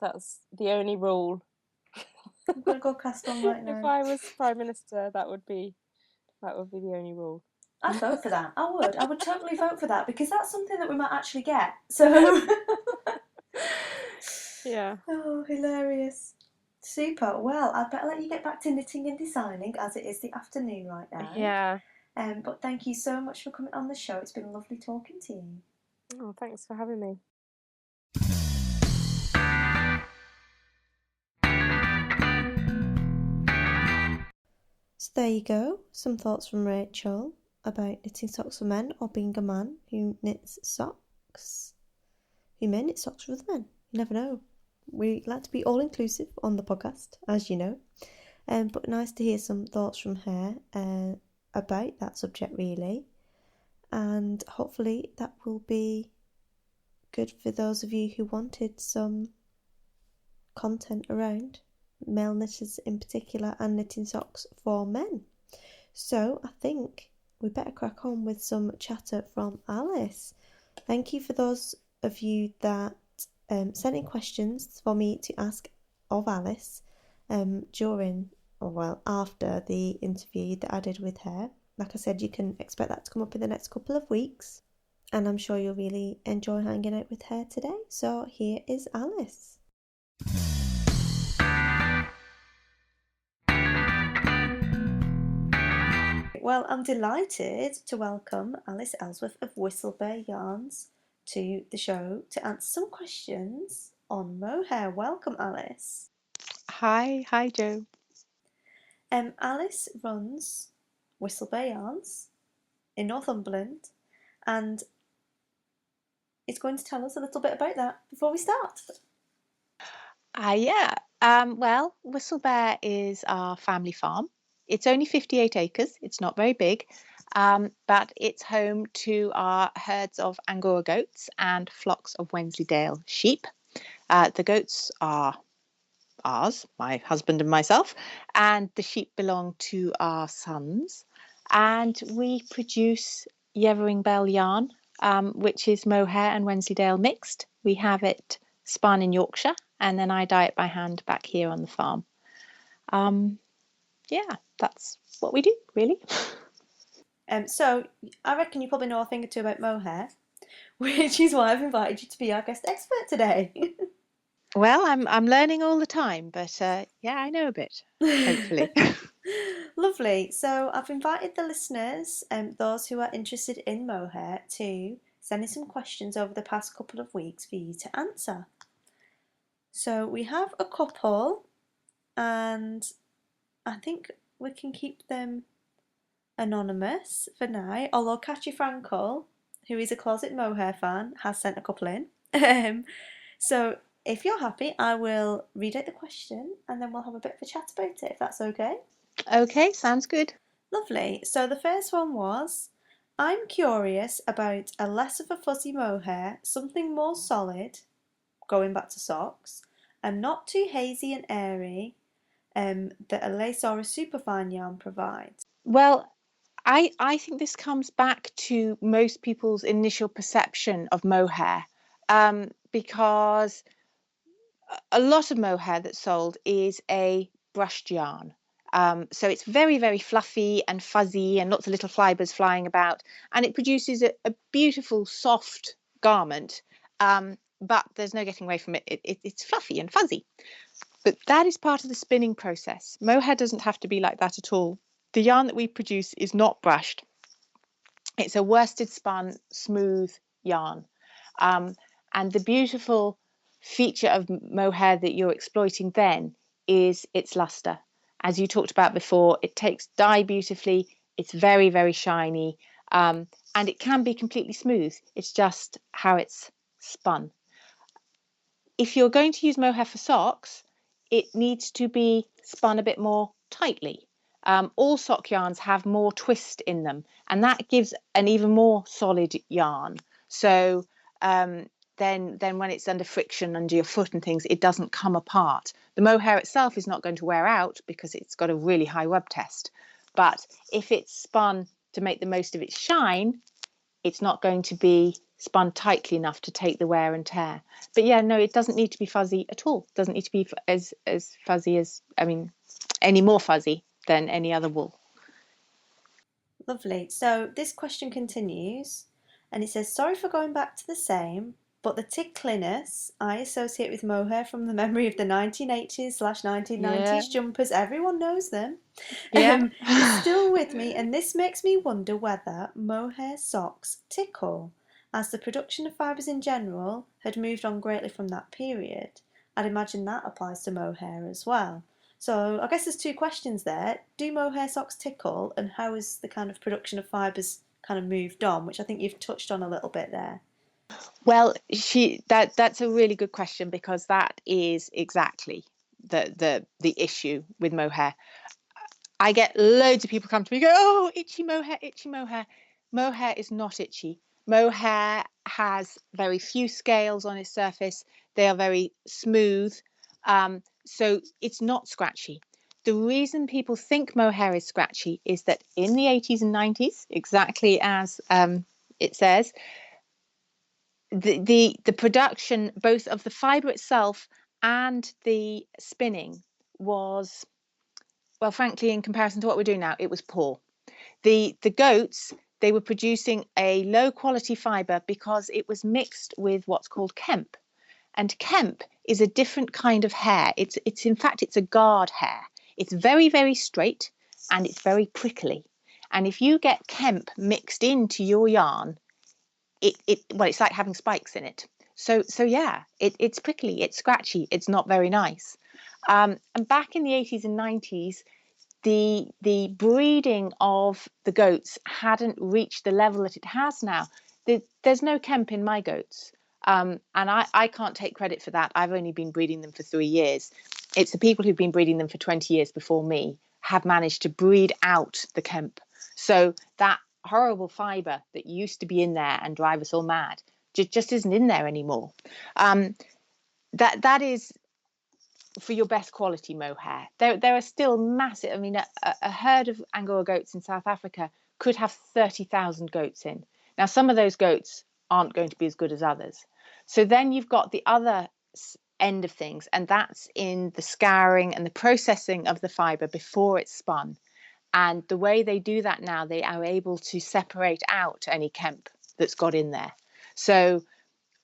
That's the only rule. I'm gonna go cast on right now. If I was Prime Minister, that would be the only rule. I'd vote for that. I would totally vote for that, because that's something that we might actually get. So yeah. Oh, hilarious. Super. Well, I'd better let you get back to knitting and designing, as it is the afternoon right now. Yeah. But thank you so much for coming on the show. It's been lovely talking to you. Oh, thanks for having me. So there you go. Some thoughts from Rachel about knitting socks for men, or being a man who knits socks. Who may knit socks for other men. You never know. We like to be all-inclusive on the podcast, as you know. But nice to hear some thoughts from her about that subject, really. And hopefully that will be good for those of you who wanted some content around male knitters in particular and knitting socks for men. So I think we better crack on with some chatter from Alice. Thank you for those of you that sent in questions for me to ask of Alice after the interview that I did with her. Like I said, you can expect that to come up in the next couple of weeks, and I'm sure you'll really enjoy hanging out with her today. So here is Alice. Well, I'm delighted to welcome Alice Elsworth of Whistlebare Yarns to the show to answer some questions on mohair. Welcome, Alice. Hi Joe. Alice runs Whistlebare Yarns in Northumberland, and is going to tell us a little bit about that before we start. Well, Whistlebare is our family farm. It's only 58 acres. It's not very big, but it's home to our herds of Angora goats and flocks of Wensleydale sheep. The goats are ours, my husband and myself, and the sheep belong to our sons. And we produce Yeavering Bell yarn, which is mohair and Wensleydale mixed. We have it spun in Yorkshire, and then I dye it by hand back here on the farm. That's what we do, really. So I reckon you probably know a thing or two about mohair, which is why I've invited you to be our guest expert today. Well, I'm learning all the time, but yeah, I know a bit, hopefully. Lovely. So I've invited the listeners and those who are interested in mohair to send in some questions over the past couple of weeks for you to answer. So we have a couple, and I think we can keep them anonymous for now. Although Catchy Frankel, who is a closet mohair fan, has sent a couple in. So if you're happy, I will read out the question and then we'll have a bit of a chat about it, if that's okay. Okay, sounds good. Lovely. So the first one was, I'm curious about a less of a fuzzy mohair, something more solid, going back to socks, and not too hazy and airy, that a lace or a superfine yarn provides. Well, I think this comes back to most people's initial perception of mohair, because a lot of mohair that's sold is a brushed yarn. So it's very, very fluffy and fuzzy and lots of little fibers flying about. And it produces a beautiful, soft garment. But there's no getting away from it. It's fluffy and fuzzy. But that is part of the spinning process. Mohair doesn't have to be like that at all. The yarn that we produce is not brushed. It's a worsted spun, smooth yarn. And the beautiful feature of mohair that you're exploiting then is its luster. As you talked about before, it takes dye beautifully. It's very, very shiny, and it can be completely smooth. It's just how it's spun. If you're going to use mohair for socks, it needs to be spun a bit more tightly. All sock yarns have more twist in them, and that gives an even more solid yarn. So then when it's under friction under your foot and things, it doesn't come apart. The mohair itself is not going to wear out because it's got a really high rub test. But if it's spun to make the most of its shine, it's not going to be spun tightly enough to take the wear and tear. But yeah, no, it doesn't need to be fuzzy at all. It doesn't need to be as fuzzy as, I mean, any more fuzzy than any other wool. Lovely. So this question continues, and it says, sorry for going back to the same, but the tickliness I associate with mohair from the memory of the 1980s/1990s Yeah. jumpers, everyone knows them, Yeah. is still with me, and this makes me wonder whether mohair socks tickle, as the production of fibres in general had moved on greatly from that period. I'd imagine that applies to mohair as well. So I guess there's two questions there. Do mohair socks tickle, and how has the kind of production of fibres kind of moved on, which I think you've touched on a little bit there. Well, that's a really good question, because that is exactly the issue with mohair. I get loads of people come to me and go, oh, itchy mohair, itchy mohair. Mohair is not itchy. Mohair has very few scales on its surface. They are very smooth. So it's not scratchy. The reason people think mohair is scratchy is that in the 80s and 90s, exactly as it says, the production both of the fibre itself and the spinning was, well, frankly, in comparison to what we're doing now, it was poor. The goats, they were producing a low quality fibre because it was mixed with what's called kemp. And kemp is a different kind of hair. It's in fact, it's a guard hair. It's very, very straight and it's very prickly. And if you get kemp mixed into your yarn, well, it's like having spikes in it. So yeah, it's prickly, it's scratchy, it's not very nice. And back in the 80s and 90s, the breeding of the goats hadn't reached the level that it has now. There's no kemp in my goats. And I can't take credit for that. I've only been breeding them for 3 years. It's the people who've been breeding them for 20 years before me have managed to breed out the kemp. So that horrible fibre that used to be in there and drive us all mad just isn't in there anymore. That is for your best quality mohair. There are still massive, I mean, a herd of Angora goats in South Africa could have 30,000 goats in. Now, some of those goats aren't going to be as good as others. So then you've got the other end of things, and that's in the scouring and the processing of the fibre before it's spun. And the way they do that now, they are able to separate out any kemp that's got in there. So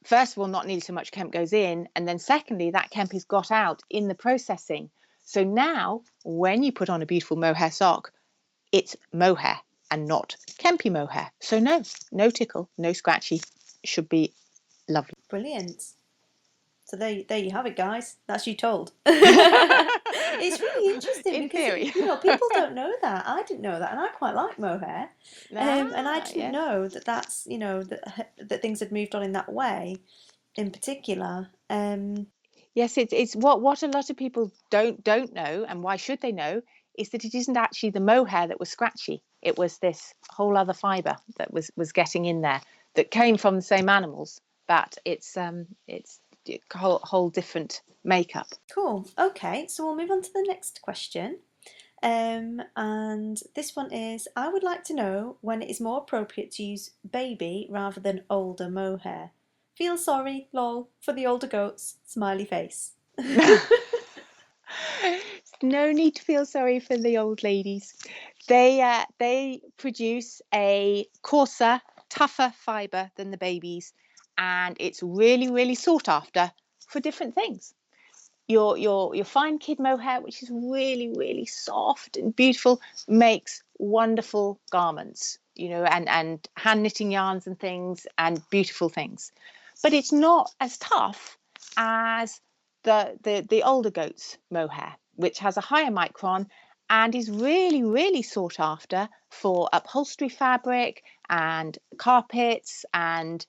first of all, not nearly so much hemp goes in, and then secondly, that hemp is got out in the processing. So now when you put on a beautiful mohair sock, it's mohair and not kempy mohair. So no tickle, no scratchy. Should be lovely. Brilliant. So there you have it, guys. That's you told. It's really interesting In because theory. People don't know that. I didn't know that, and I quite like mohair. And I didn't Yes. know that that's that things had moved on in that way, in particular. Yes, it's what a lot of people don't know, and why should they know, is that it isn't actually the mohair that was scratchy. It was this whole other fibre that was getting in there that came from the same animals, but it's a whole different makeup. Cool. Okay, so we'll move on to the next question. And this one is, I would like to know when it is more appropriate to use baby rather than older mohair. Feel sorry, lol, for the older goats, smiley face. No need to feel sorry for the old ladies. They produce a coarser, tougher fibre than the babies, and it's really, really sought after for different things. Your fine kid mohair, which is really, really soft and beautiful, makes wonderful garments, and hand knitting yarns and things and beautiful things. But it's not as tough as the older goats mohair, which has a higher micron and is really, really sought after for upholstery fabric and carpets. And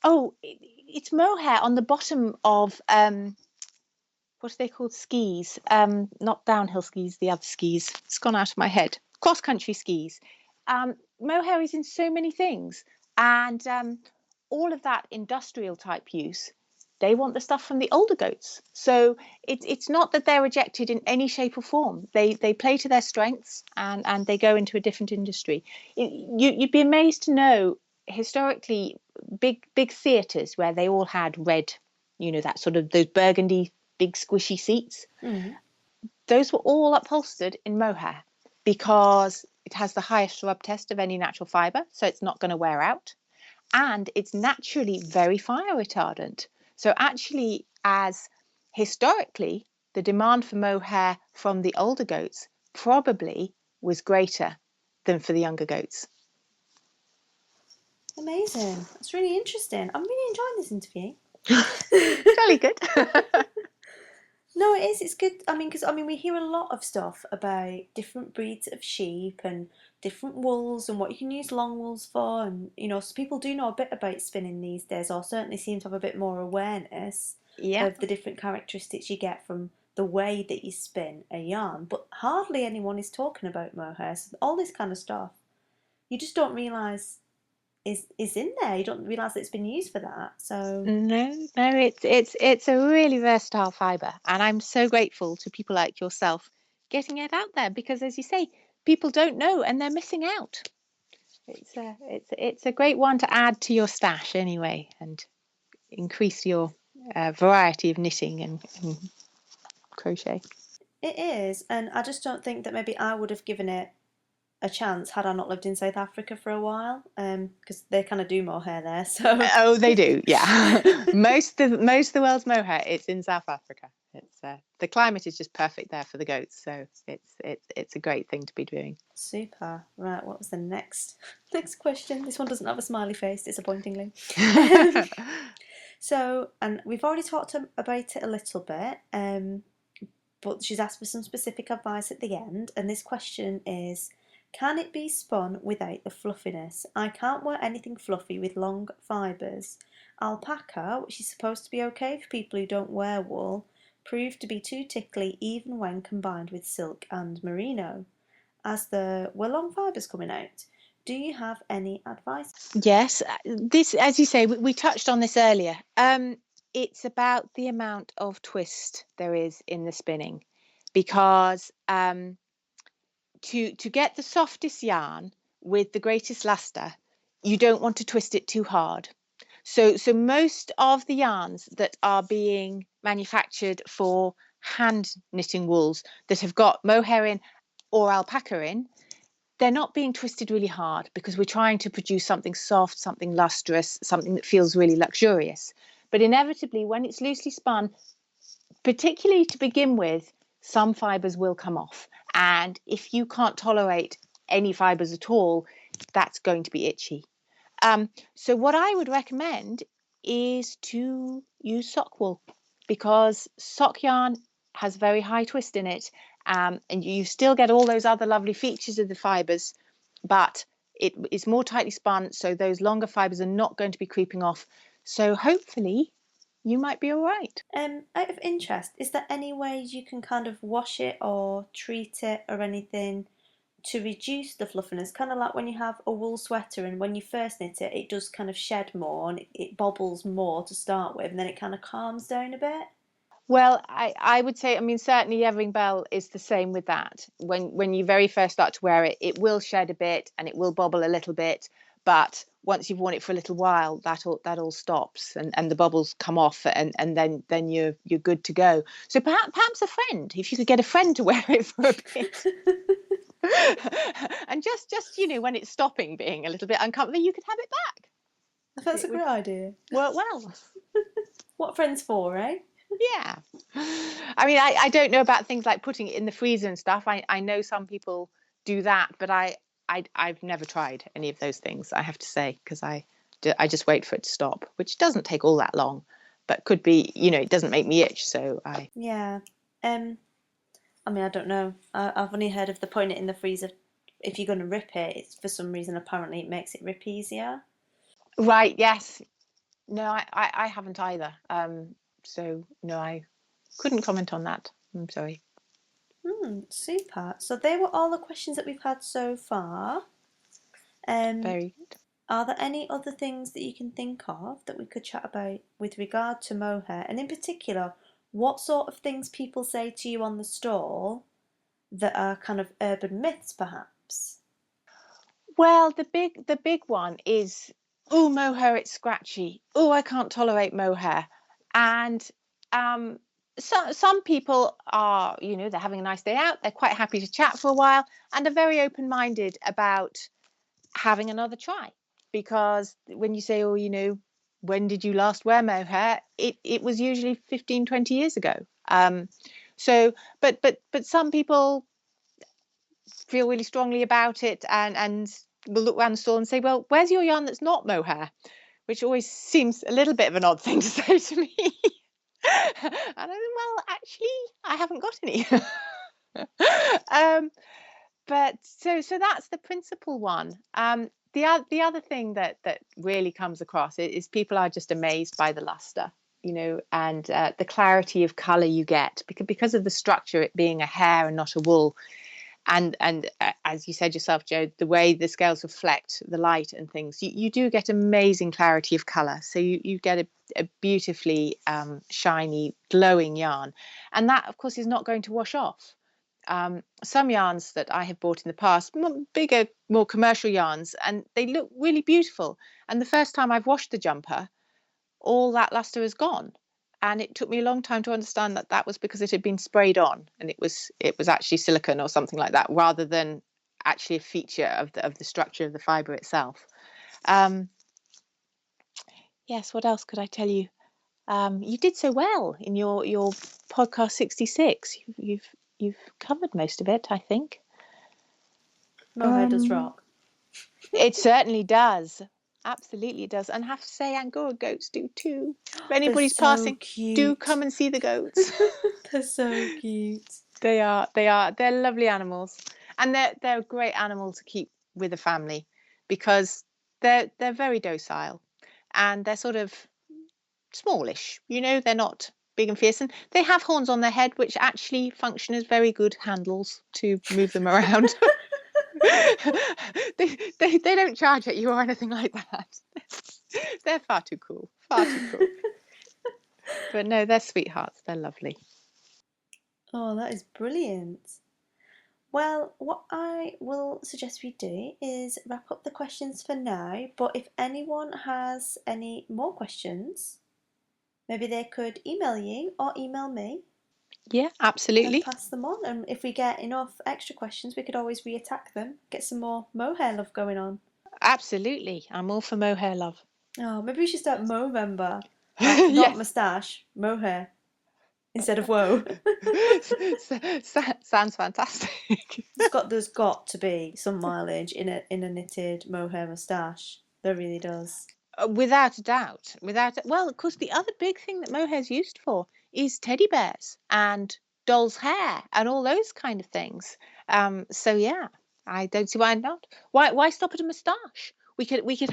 it's mohair on the bottom of what are they called? Skis. Not downhill skis, the other skis. It's gone out of my head. Cross country skis. Mohair is in so many things, and all of that industrial type use, they want the stuff from the older goats. So it's not that they're rejected in any shape or form. They play to their strengths, and they go into a different industry. You'd be amazed to know, historically, big theatres where they all had red, that sort of those burgundy big squishy seats. Those were all upholstered in mohair because it has the highest rub test of any natural fibre, so it's not going to wear out, and it's naturally very fire retardant. So actually, as historically, the demand for mohair from the older goats probably was greater than for the younger goats. Amazing. That's really interesting. I'm really enjoying this interview. Jolly good. No, it is. It's good. Because we hear a lot of stuff about different breeds of sheep and different wools and what you can use long wools for, and so people do know a bit about spinning these days, or certainly seem to have a bit more awareness of the different characteristics you get from the way that you spin a yarn. But hardly anyone is talking about mohair. So all this kind of stuff, you just don't realise is in there. You don't realise that it's been used for that. So no, it's a really versatile fibre, and I'm so grateful to people like yourself getting it out there, because, as you say, people don't know and they're missing out. It's a great one to add to your stash anyway, and increase your variety of knitting and crochet. it is, and I just don't think that maybe I would have given it a chance had I not lived in South Africa for a while, because they kind of do mohair there. So they do, yeah. most of the world's mohair, it's in South Africa. It's the climate is just perfect there for the goats, so it's a great thing to be doing. Super. Right, what was the next question? This one doesn't have a smiley face, disappointingly. So, and we've already talked about it a little bit, but she's asked for some specific advice at the end, and this question is, can it be spun without the fluffiness? I can't wear anything fluffy with long fibres. Alpaca, which is supposed to be okay for people who don't wear wool, proved to be too tickly even when combined with silk and merino, as there were long fibres coming out. Do you have any advice? Yes, this, as you say, we touched on this earlier. It's about the amount of twist there is in the spinning, because to get the softest yarn with the greatest luster, you don't want to twist it too hard. So most of the yarns that are being manufactured for hand knitting wools that have got mohair in or alpaca in, they're not being twisted really hard because we're trying to produce something soft, something lustrous, something that feels really luxurious. But inevitably, when it's loosely spun, particularly to begin with, some fibres will come off. And if you can't tolerate any fibres at all, that's going to be itchy. So what I would recommend is to use sock wool, because sock yarn has very high twist in it, and you still get all those other lovely features of the fibres, but it is more tightly spun, so those longer fibres are not going to be creeping off. So hopefully you might be all right. Out of interest, is there any ways you can kind of wash it or treat it or anything to reduce the fluffiness? Kind of like when you have a wool sweater and when you first knit it, it does kind of shed more and it bobbles more to start with, and then it kind of calms down a bit. Well, I would say, I mean, certainly Evering Bell is the same with that. When you very first start to wear it, it will shed a bit and it will bobble a little bit. But once you've worn it for a little while, that all stops and the bubbles come off, and then you're good to go. So perhaps a friend, if you could get a friend to wear it for a bit. And just when it's stopping being a little bit uncomfortable, you could have it back. That's a great idea. Work well. What friends for, eh? Yeah. I mean, I don't know about things like putting it in the freezer and stuff. I know some people do that, but I've never tried any of those things, I have to say, because I just wait for it to stop, which doesn't take all that long, but could be, it doesn't make me itch. So Yeah. I mean, I don't know. I've only heard of the putting it in the freezer. If you're going to rip it, it's for some reason apparently it makes it rip easier. Right. Yes. No, I haven't either. So no, I couldn't comment on that. I'm sorry. Super. So they were all the questions that we've had so far. Very good. Are there any other things that you can think of that we could chat about with regard to mohair? And in particular, what sort of things people say to you on the stall that are kind of urban myths, perhaps? Well, the big one is, oh, mohair, it's scratchy. Oh, I can't tolerate mohair. And some people are, they're having a nice day out. They're quite happy to chat for a while and are very open-minded about having another try. Because when you say, oh, when did you last wear mohair? It was usually 15, 20 years ago. So, but some people feel really strongly about it and will look around the store and say, well, where's your yarn that's not mohair? Which always seems a little bit of an odd thing to say to me. And I think, well, actually, I haven't got any. But so that's the principal one. The other thing that really comes across is people are just amazed by the luster, and the clarity of colour you get because of the structure, it being a hair and not a wool. And as you said yourself, Jo, the way the scales reflect the light and things, you do get amazing clarity of colour. So you get a beautifully shiny, glowing yarn. And that, of course, is not going to wash off. Some yarns that I have bought in the past, bigger, more commercial yarns, and they look really beautiful. And the first time I've washed the jumper, all that luster is gone. And it took me a long time to understand that was because it had been sprayed on, and it was actually silicone or something like that, rather than actually a feature of the structure of the fibre itself. Yes, what else could I tell you? You did so well in your podcast 66. You've covered most of it, I think. Mohair does rock. It certainly does. Absolutely it does. And I have to say, Angora goats do too. If anybody's so passing, cute. do come and see the goats. They're so cute. They are. They're lovely animals. And they're a great animal to keep with a family because they're very docile and they're sort of smallish. They're not big and fierce. And they have horns on their head, which actually function as very good handles to move them around. they don't charge at you or anything like that. They're far too cool. But no, they're sweethearts. They're lovely. Oh, that is brilliant. Well, what I will suggest we do is wrap up the questions for now, but if anyone has any more questions, maybe they could email you or email me. Yeah, and absolutely. pass them on. And if we get enough extra questions, we could always reattack them, get some more mohair love going on. Absolutely. I'm all for mohair love. Oh, maybe we should start Movember. Like, not Yes. moustache, mohair instead of woe. Sounds fantastic. There's got to be some mileage in a knitted mohair moustache. There really does. Without a doubt. Well, of course, the other big thing that mohair's used for is teddy bears and doll's hair and all those kind of things. So yeah, I don't see why not. Why stop at a moustache? We could even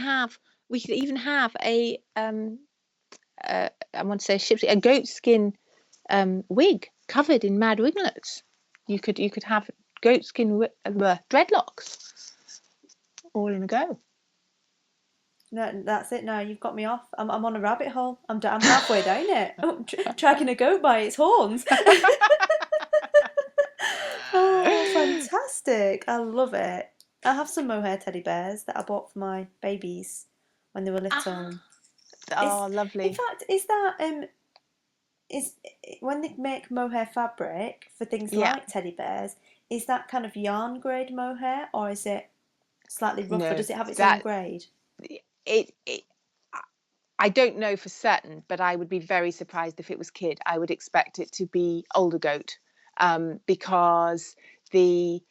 have a I want to say a goat skin wig covered in mad wiglets. You could have goat skin dreadlocks all in a go. No, that's it. No, you've got me off. I'm on a rabbit hole. I'm halfway down it. I'm tracking a goat by its horns. Oh, fantastic! I love it. I have some mohair teddy bears that I bought for my babies when they were little. Lovely. In fact, is that is when they make mohair fabric for things like teddy bears? Is that kind of yarn grade mohair, or is it slightly rougher? No, Does it have its own grade? I don't know for certain, but I would be very surprised if it was kid. I would expect it to be older goat, because the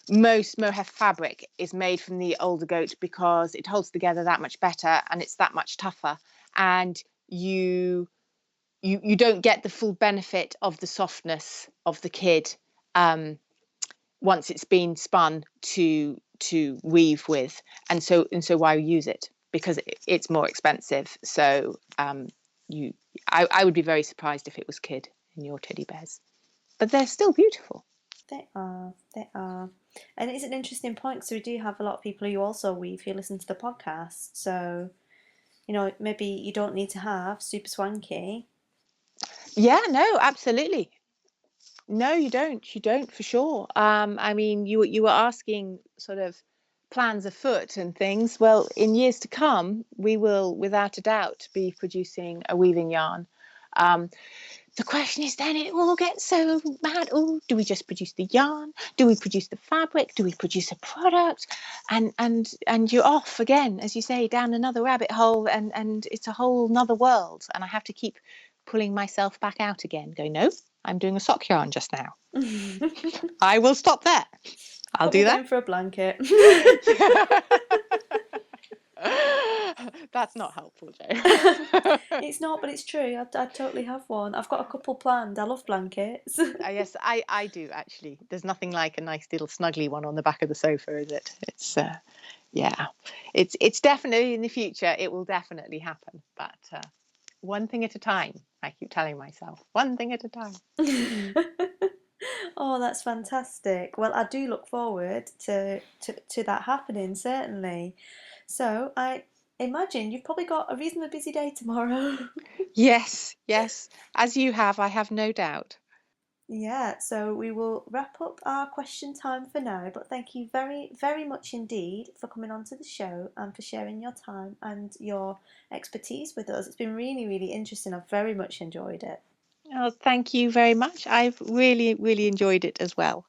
most mohair fabric is made from the older goat because it holds together that much better and it's that much tougher, and you don't get the full benefit of the softness of the kid once it's been spun to weave with, and so why use it? Because it's more expensive. So I would be very surprised if it was kid in your teddy bears, but they're still beautiful. They are, and it's an interesting point because we do have a lot of people who also weave who listen to the podcast. So, maybe you don't need to have super swanky. Yeah, no, absolutely. No, you don't for sure. I mean, you were asking sort of plans afoot and things. Well, in years to come, we will without a doubt be producing a weaving yarn. The question is then it all gets so mad. Oh, do we just produce the yarn? Do we produce the fabric? Do we produce a product? And you're off again, as you say, down another rabbit hole, and it's a whole nother world. And I have to keep pulling myself back out again, going, no, I'm doing a sock yarn just now. I will stop there. I'll do that. Going for a blanket. That's not helpful, Jo. It's not, but it's true. I totally have one. I've got a couple planned. I love blankets. Yes, I do actually. There's nothing like a nice little snuggly one on the back of the sofa, is it? It's it's definitely in the future. It will definitely happen, but one thing at a time. I keep telling myself, one thing at a time. Oh, that's fantastic. Well, I do look forward to that happening, certainly. So I imagine you've probably got a reasonably busy day tomorrow. Yes. As you have, I have no doubt. Yeah, so we will wrap up our question time for now, but thank you very, very much indeed for coming onto the show and for sharing your time and your expertise with us. It's been really, really interesting. I've very much enjoyed it. Oh, thank you very much. I've really, really enjoyed it as well.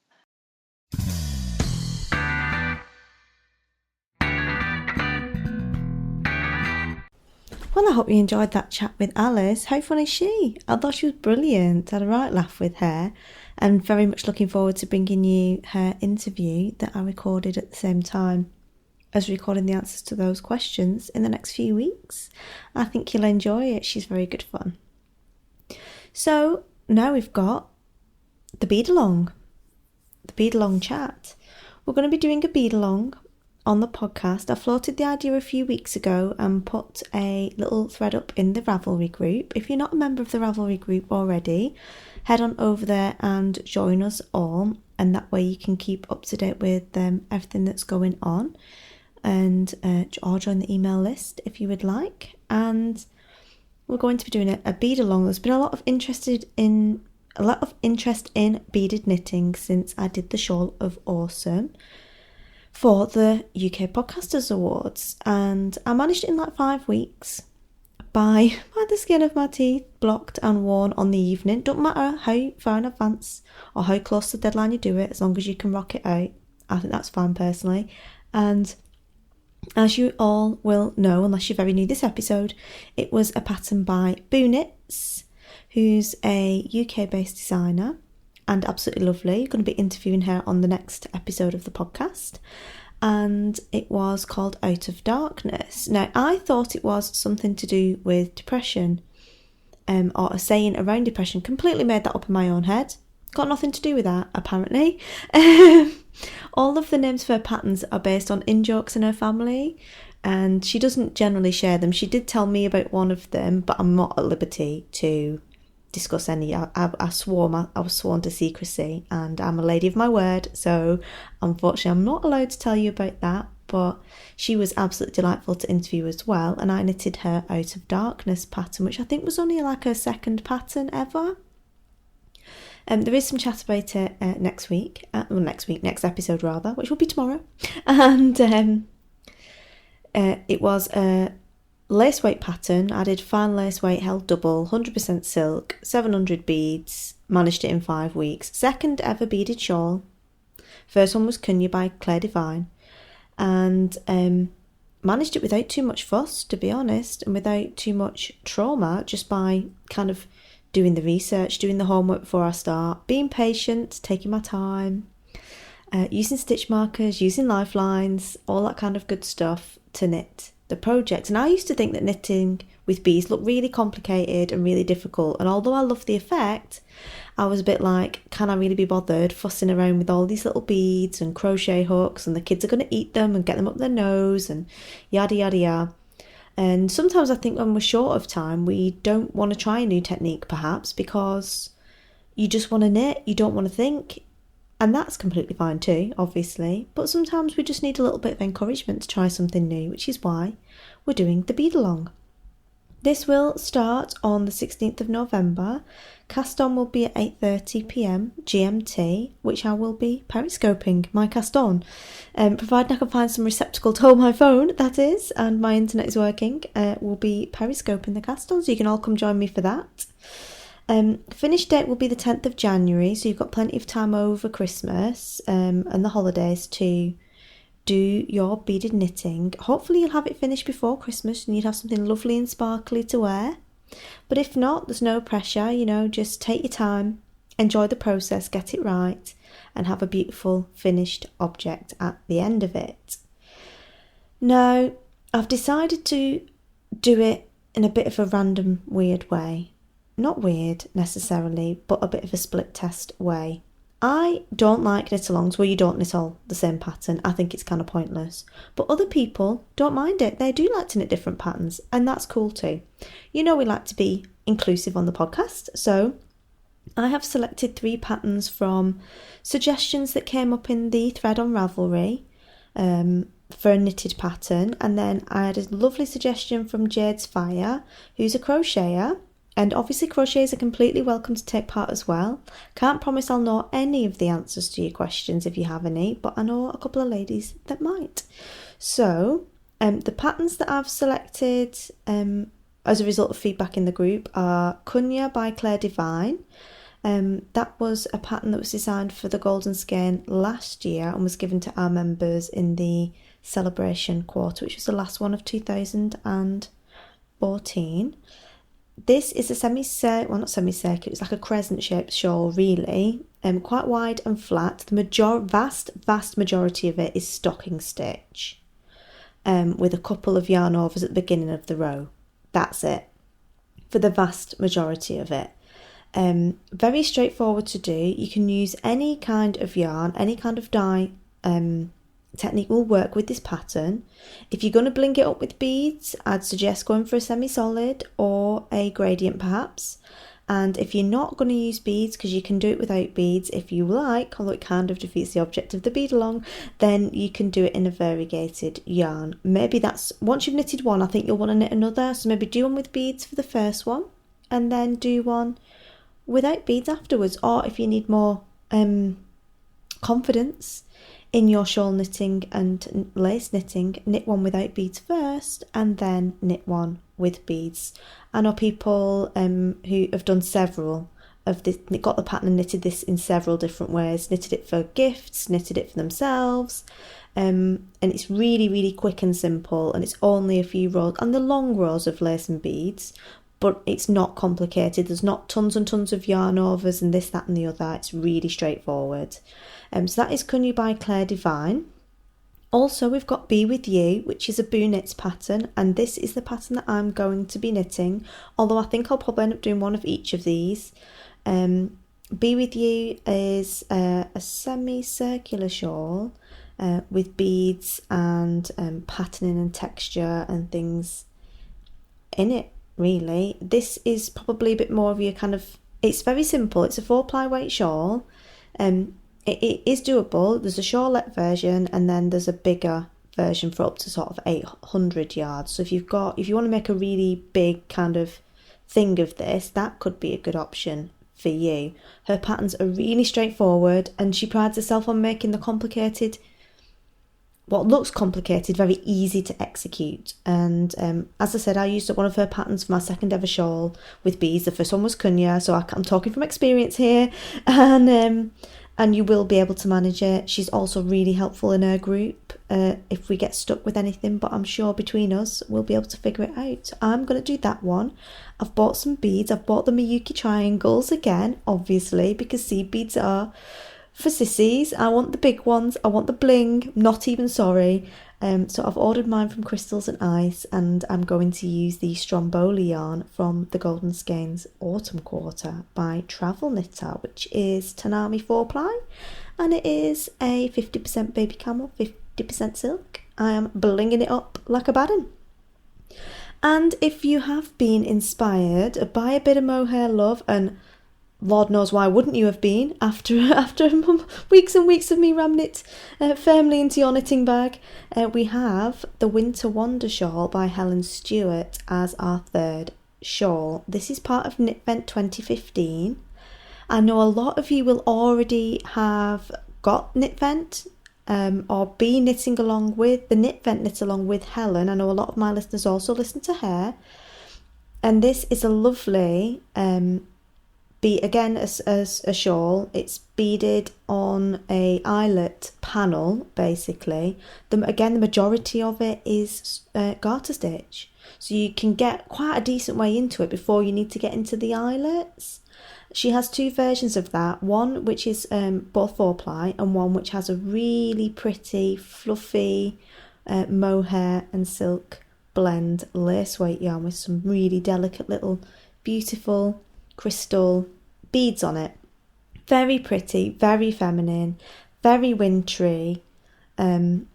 Well, I hope you enjoyed that chat with Alice. How fun is she? I thought she was brilliant. I had a right laugh with her, and very much looking forward to bringing you her interview that I recorded at the same time as recording the answers to those questions in the next few weeks. I think you'll enjoy it. She's very good fun. So now we've got the bead along chat. We're going to be doing a bead along on the podcast. I floated the idea a few weeks ago and put a little thread up in the Ravelry group. If you're not a member of the Ravelry group already, head on over there and join us all, and that way you can keep up to date with everything that's going on, and or join the email list if you would like. And we're going to be doing a bead along. There's been a lot of interest in beaded knitting since I did the Shawl of Awesome for the UK Podcasters Awards, and I managed it in like 5 weeks, by the skin of my teeth, blocked and worn on the evening. Don't matter how far in advance or how close to the deadline you do it, as long as you can rock it out. I think that's fine personally. And as you all will know, unless you're very new this episode, it was a pattern by Boo Knits, who's a UK-based designer and absolutely lovely. You're going to be interviewing her on the next episode of the podcast. And it was called Out of Darkness. Now, I thought it was something to do with depression, or a saying around depression. Completely made that up in my own head. Got nothing to do with that, apparently. All of the names for her patterns are based on in-jokes in her family, and she doesn't generally share them. She did tell me about one of them, but I'm not at liberty to discuss any. I was sworn to secrecy, and I'm a lady of my word, so unfortunately I'm not allowed to tell you about that. But she was absolutely delightful to interview as well, and I knitted her Out of Darkness pattern, which I think was only like her second pattern ever. There is some chat about it next episode rather, which will be tomorrow. And it was a lace weight pattern. I did fine lace weight, held double, 100% silk, 700 beads, managed it in 5 weeks. Second ever beaded shawl. First one was Kunya by Claire Divine. And managed it without too much fuss, to be honest, and without too much trauma, just by kind of doing the research, doing the homework before I start, being patient, taking my time, using stitch markers, using lifelines, all that kind of good stuff to knit the project. And I used to think that knitting with beads looked really complicated and really difficult, and although I loved the effect, I was a bit like, can I really be bothered fussing around with all these little beads and crochet hooks, and the kids are going to eat them and get them up their nose and yada yada yada. And sometimes I think when we're short of time, we don't want to try a new technique perhaps, because you just want to knit, you don't want to think. And that's completely fine too, obviously. But sometimes we just need a little bit of encouragement to try something new, which is why we're doing the bead along. This will start on the 16th of November. Cast on will be at 8:30 p.m. GMT, which I will be periscoping my cast on. Providing I can find some receptacle to hold my phone, that is, and my internet is working, we'll be periscoping the cast on, so you can all come join me for that. Finish date will be the 10th of January, so you've got plenty of time over Christmas and the holidays to do your beaded knitting. Hopefully you'll have it finished before Christmas and you'd have something lovely and sparkly to wear. But if not, there's no pressure, just take your time, enjoy the process, get it right, and have a beautiful finished object at the end of it. Now, I've decided to do it in a bit of a random, weird way. Not weird necessarily, but a bit of a split test way. I don't like knit-alongs where you don't knit all the same pattern. I think it's kind of pointless. But other people don't mind it. They do like to knit different patterns, and that's cool too. We like to be inclusive on the podcast, so I have selected 3 patterns from suggestions that came up in the thread on Ravelry for a knitted pattern, and then I had a lovely suggestion from Jade's Fire, who's a crocheter. And obviously crocheters are completely welcome to take part as well. Can't promise I'll know any of the answers to your questions if you have any, but I know a couple of ladies that might. So the patterns that I've selected as a result of feedback in the group are Kunya by Claire Divine. That was a pattern that was designed for the Golden Skein last year and was given to our members in the celebration quarter, which was the last one of 2014. This is a not semicircular, it's like a crescent shaped shawl really, quite wide and flat. The vast majority of it is stocking stitch, with a couple of yarn overs at the beginning of the row. That's it, for the vast majority of it. Very straightforward to do. You can use any kind of yarn, any kind of dye technique will work with this pattern. If you're going to bling it up with beads, I'd suggest going for a semi-solid or a gradient perhaps. And if you're not going to use beads, because you can do it without beads if you like, although it kind of defeats the object of the bead along, then you can do it in a variegated yarn. Maybe that's, once you've knitted one, I think you'll want to knit another, so maybe do one with beads for the first one and then do one without beads afterwards. Or if you need more confidence in your shawl knitting and lace knitting, knit one without beads first and then knit one with beads. I know people who have done several of this, got the pattern and knitted this in several different ways, knitted it for gifts, knitted it for themselves, and it's really, really quick and simple, and it's only a few rows and the long rows of lace and beads, but it's not complicated. There's not tons and tons of yarn overs and this, that and the other. It's really straightforward. So that is Cunyu by Claire Divine. Also, we've got Be With You, which is a Boo Knits pattern, and this is the pattern that I'm going to be knitting, although I think I'll probably end up doing one of each of these. Be With You is a semicircular shawl with beads and patterning and texture and things in it, really. This is probably a bit more of your kind of, it's very simple. It's a 4-ply weight shawl. It is doable. There's a shawlette version and then there's a bigger version for up to sort of 800 yards. So if you want to make a really big kind of thing of this, that could be a good option for you. Her patterns are really straightforward and she prides herself on making the complicated, what looks complicated, very easy to execute. And as I said, I used up one of her patterns for my second ever shawl with beads. The first one was Cunyu, so I'm talking from experience here, and you will be able to manage it. She's also really helpful in her group if we get stuck with anything, but I'm sure between us we'll be able to figure it out. I'm going to do that one. I've bought some beads. I've bought the Miyuki triangles again, obviously, because seed beads are for sissies. I want the big ones. I want the bling. Not even sorry. So I've ordered mine from Crystals and Ice, and I'm going to use the Stromboli yarn from the Golden Skeins Autumn Quarter by Travel Knitter, which is Tanami 4-ply, and it is a 50% baby camel, 50% silk. I am blinging it up like a bad 'un. And if you have been inspired by a bit of mohair love, and Lord knows why wouldn't you have been after weeks and weeks of me ramming it firmly into your knitting bag, we have the Winter Wonder Shawl by Helen Stewart as our third shawl. This is part of KnitVent 2015. I know a lot of you will already have got KnitVent or be knitting along with the KnitVent Knit Along with Helen. I know a lot of my listeners also listen to her, and this is a lovely again as a shawl. It's beaded on a eyelet panel, basically. The majority of it is garter stitch, so you can get quite a decent way into it before you need to get into the eyelets. She has two versions of that, one which is both 4-ply and one which has a really pretty fluffy mohair and silk blend lace weight yarn with some really delicate little beautiful crystal beads on it. Very pretty, very feminine, very wintry, and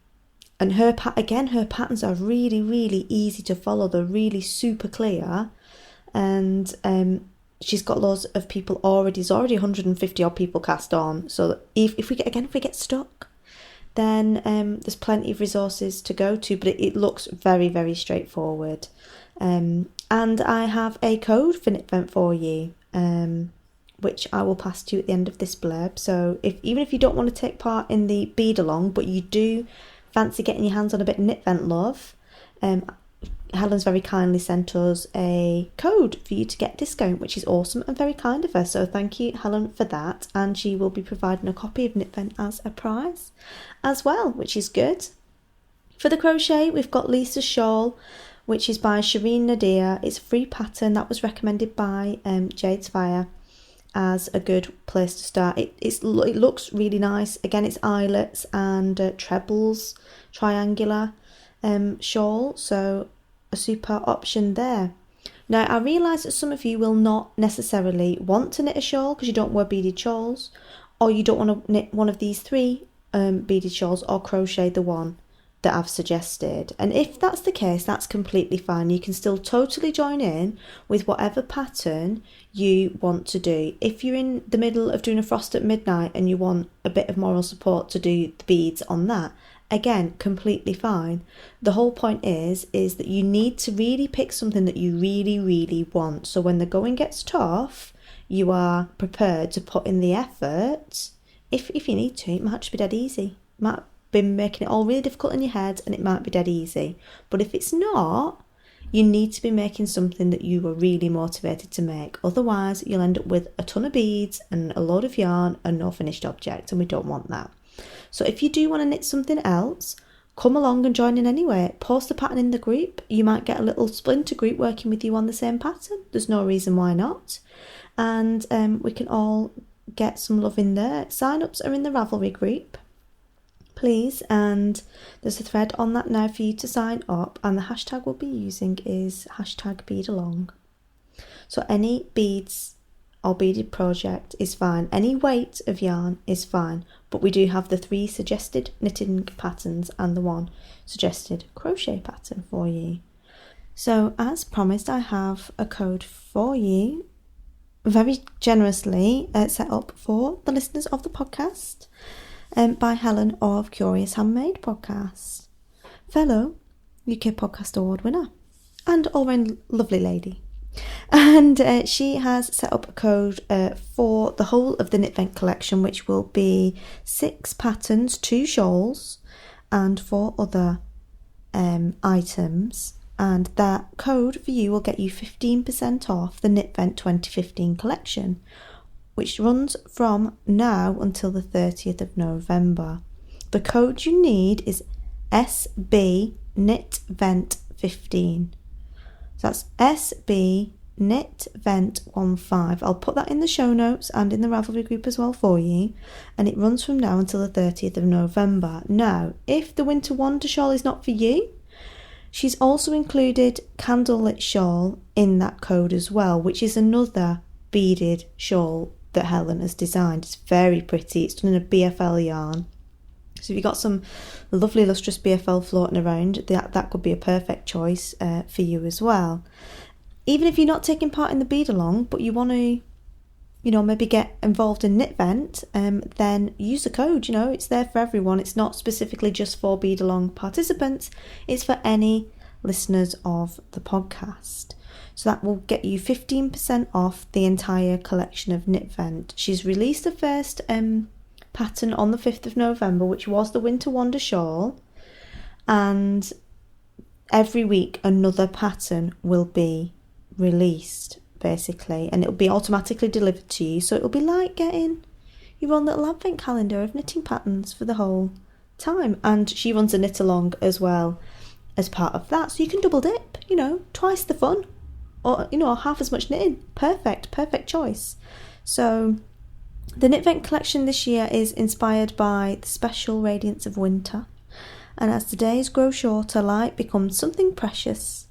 her patterns are really, really easy to follow. They're really super clear, and she's got loads of people already. There's already 150 odd people cast on, so if we get stuck, then there's plenty of resources to go to, but it looks very, very straightforward. And I have a code for KnitVent for you, which I will pass to you at the end of this blurb. So even if you don't want to take part in the bead along, but you do fancy getting your hands on a bit of KnitVent love, Helen's very kindly sent us a code for you to get discount, which is awesome and very kind of her. So thank you, Helen, for that. And she will be providing a copy of KnitVent as a prize as well, which is good. For the crochet, we've got Lisa's Shawl, which is by Shireen Nadir. It's a free pattern that was recommended by Jade's Fire as a good place to start. It looks really nice. Again, it's eyelets and trebles, triangular shawl, so a super option there. Now, I realise that some of you will not necessarily want to knit a shawl because you don't wear beaded shawls, or you don't want to knit one of these three beaded shawls or crochet the one that I've suggested. And if that's the case, that's completely fine. You can still totally join in with whatever pattern you want to do. If you're in the middle of doing a frost at midnight and you want a bit of moral support to do the beads on that, again, completely fine. The whole point is that you need to really pick something that you really, really want. So when the going gets tough, you are prepared to put in the effort. If you need to, it might just be dead easy. might be making it all really difficult in your head, and it might be dead easy. But if it's not, you need to be making something that you are really motivated to make. Otherwise, you'll end up with a ton of beads and a load of yarn and no finished object, and we don't want that. So if you do want to knit something else, come along and join in anyway. Post the pattern in the group. You might get a little splinter group working with you on the same pattern. There's no reason why not. And we can all get some love in there. Sign-ups are in the Ravelry group, please, and there's a thread on that now for you to sign up, and the hashtag we'll be using is #beadalong. So any beads or beaded project is fine, any weight of yarn is fine, but we do have the 3 suggested knitting patterns and the 1 suggested crochet pattern for you. So as promised, I have a code for you, very generously set up for the listeners of the podcast, by Helen of Curious Handmade Podcast, fellow UK Podcast Award winner and all-round lovely lady. And she has set up a code for the whole of the Knit Vent collection, which will be 6 patterns, 2 shawls and 4 other items. And that code for you will get you 15% off the Knit Vent 2015 collection, which runs from now until the 30th of November. The code you need is SB Knit Vent 15. So that's SB Knit Vent 15. I'll put that in the show notes and in the Ravelry group as well for you. And it runs from now until the 30th of November. Now, if the Winter Wonder shawl is not for you, she's also included Candlelit Shawl in that code as well, which is another beaded shawl that Helen has designed. It's very pretty. It's done in a BFL yarn. So if you've got some lovely lustrous BFL floating around, that could be a perfect choice for you as well. Even if you're not taking part in the bead along, but you want to, maybe get involved in Knit Vent, then use the code. It's there for everyone. It's not specifically just for bead along participants. It's for any listeners of the podcast. So that will get you 15% off the entire collection of Knit Vent. She's released the first pattern on the 5th of November, which was the Winter Wonder shawl. And every week another pattern will be released, basically. And it'll be automatically delivered to you. So it'll be like getting your own little advent calendar of knitting patterns for the whole time. And she runs a knit along as well as part of that. So you can double dip, twice the fun. Or, half as much knitting. Perfect choice. So the Knit Vent collection this year is inspired by the special radiance of winter. And as the days grow shorter, light becomes something precious.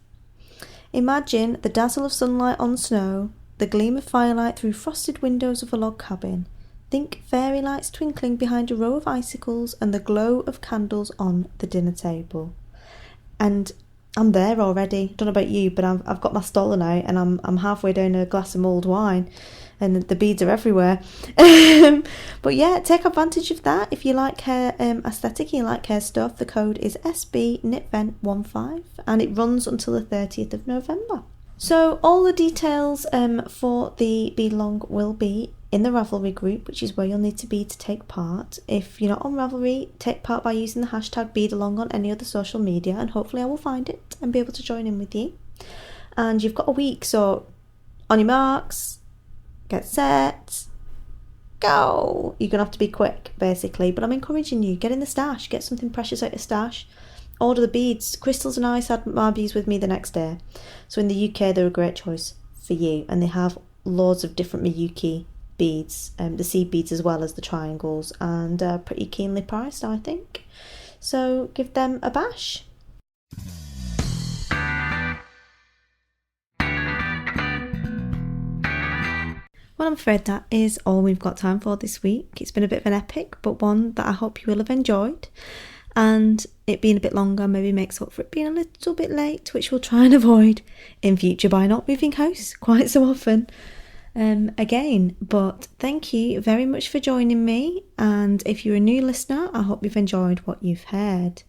Imagine the dazzle of sunlight on snow, the gleam of firelight through frosted windows of a log cabin. Think fairy lights twinkling behind a row of icicles and the glow of candles on the dinner table. And I'm there already. Don't know about you, but I've got my stollen out and I'm halfway down a glass of mulled wine, and the beads are everywhere. But yeah, take advantage of that if you like her aesthetic and you like her stuff. The code is SB Knit Vent 15, and it runs until the 30th of November. So all the details for the Bead Along will be in the Ravelry group, which is where you'll need to be to take part. If you're not on Ravelry, take part by using the hashtag BeadAlong on any other social media, and hopefully I will find it and be able to join in with you. And you've got a week, so on your marks, get set, go. You're going to have to be quick, basically, but I'm encouraging you, get in the stash, get something precious out of stash, order the beads. Crystals and I had my beads with me the next day, so in the UK they're a great choice for you, and they have loads of different Miyuki beads, the seed beads as well as the triangles, and pretty keenly priced, I think. So give them a bash. Well, I'm afraid that is all we've got time for this week. It's been a bit of an epic, but one that I hope you will have enjoyed. And it being a bit longer maybe makes up for it being a little bit late, which we'll try and avoid in future by not moving house quite so often again. But thank you very much for joining me, and if you're a new listener, I hope you've enjoyed what you've heard.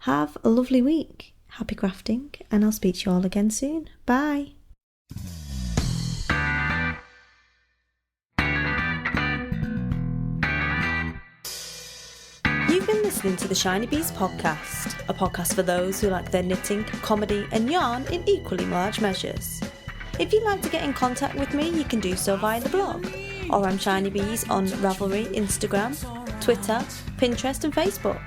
Have a lovely week, happy crafting, and I'll speak to you all again soon. Bye. You've been listening listening to the Shinybees podcast, a podcast for those who like their knitting, comedy and yarn in equally large measures. If you'd like to get in contact with me, you can do so via the blog, or I'm Shinybees on Ravelry, Instagram, Twitter, Pinterest and Facebook.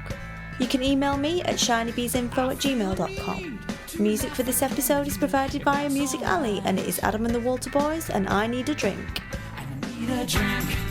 You can email me at shinybeesinfo@gmail.com. Music for this episode is provided by Music Alley, and it is Adam and the Walter Boys and I Need a Drink. Need a drink.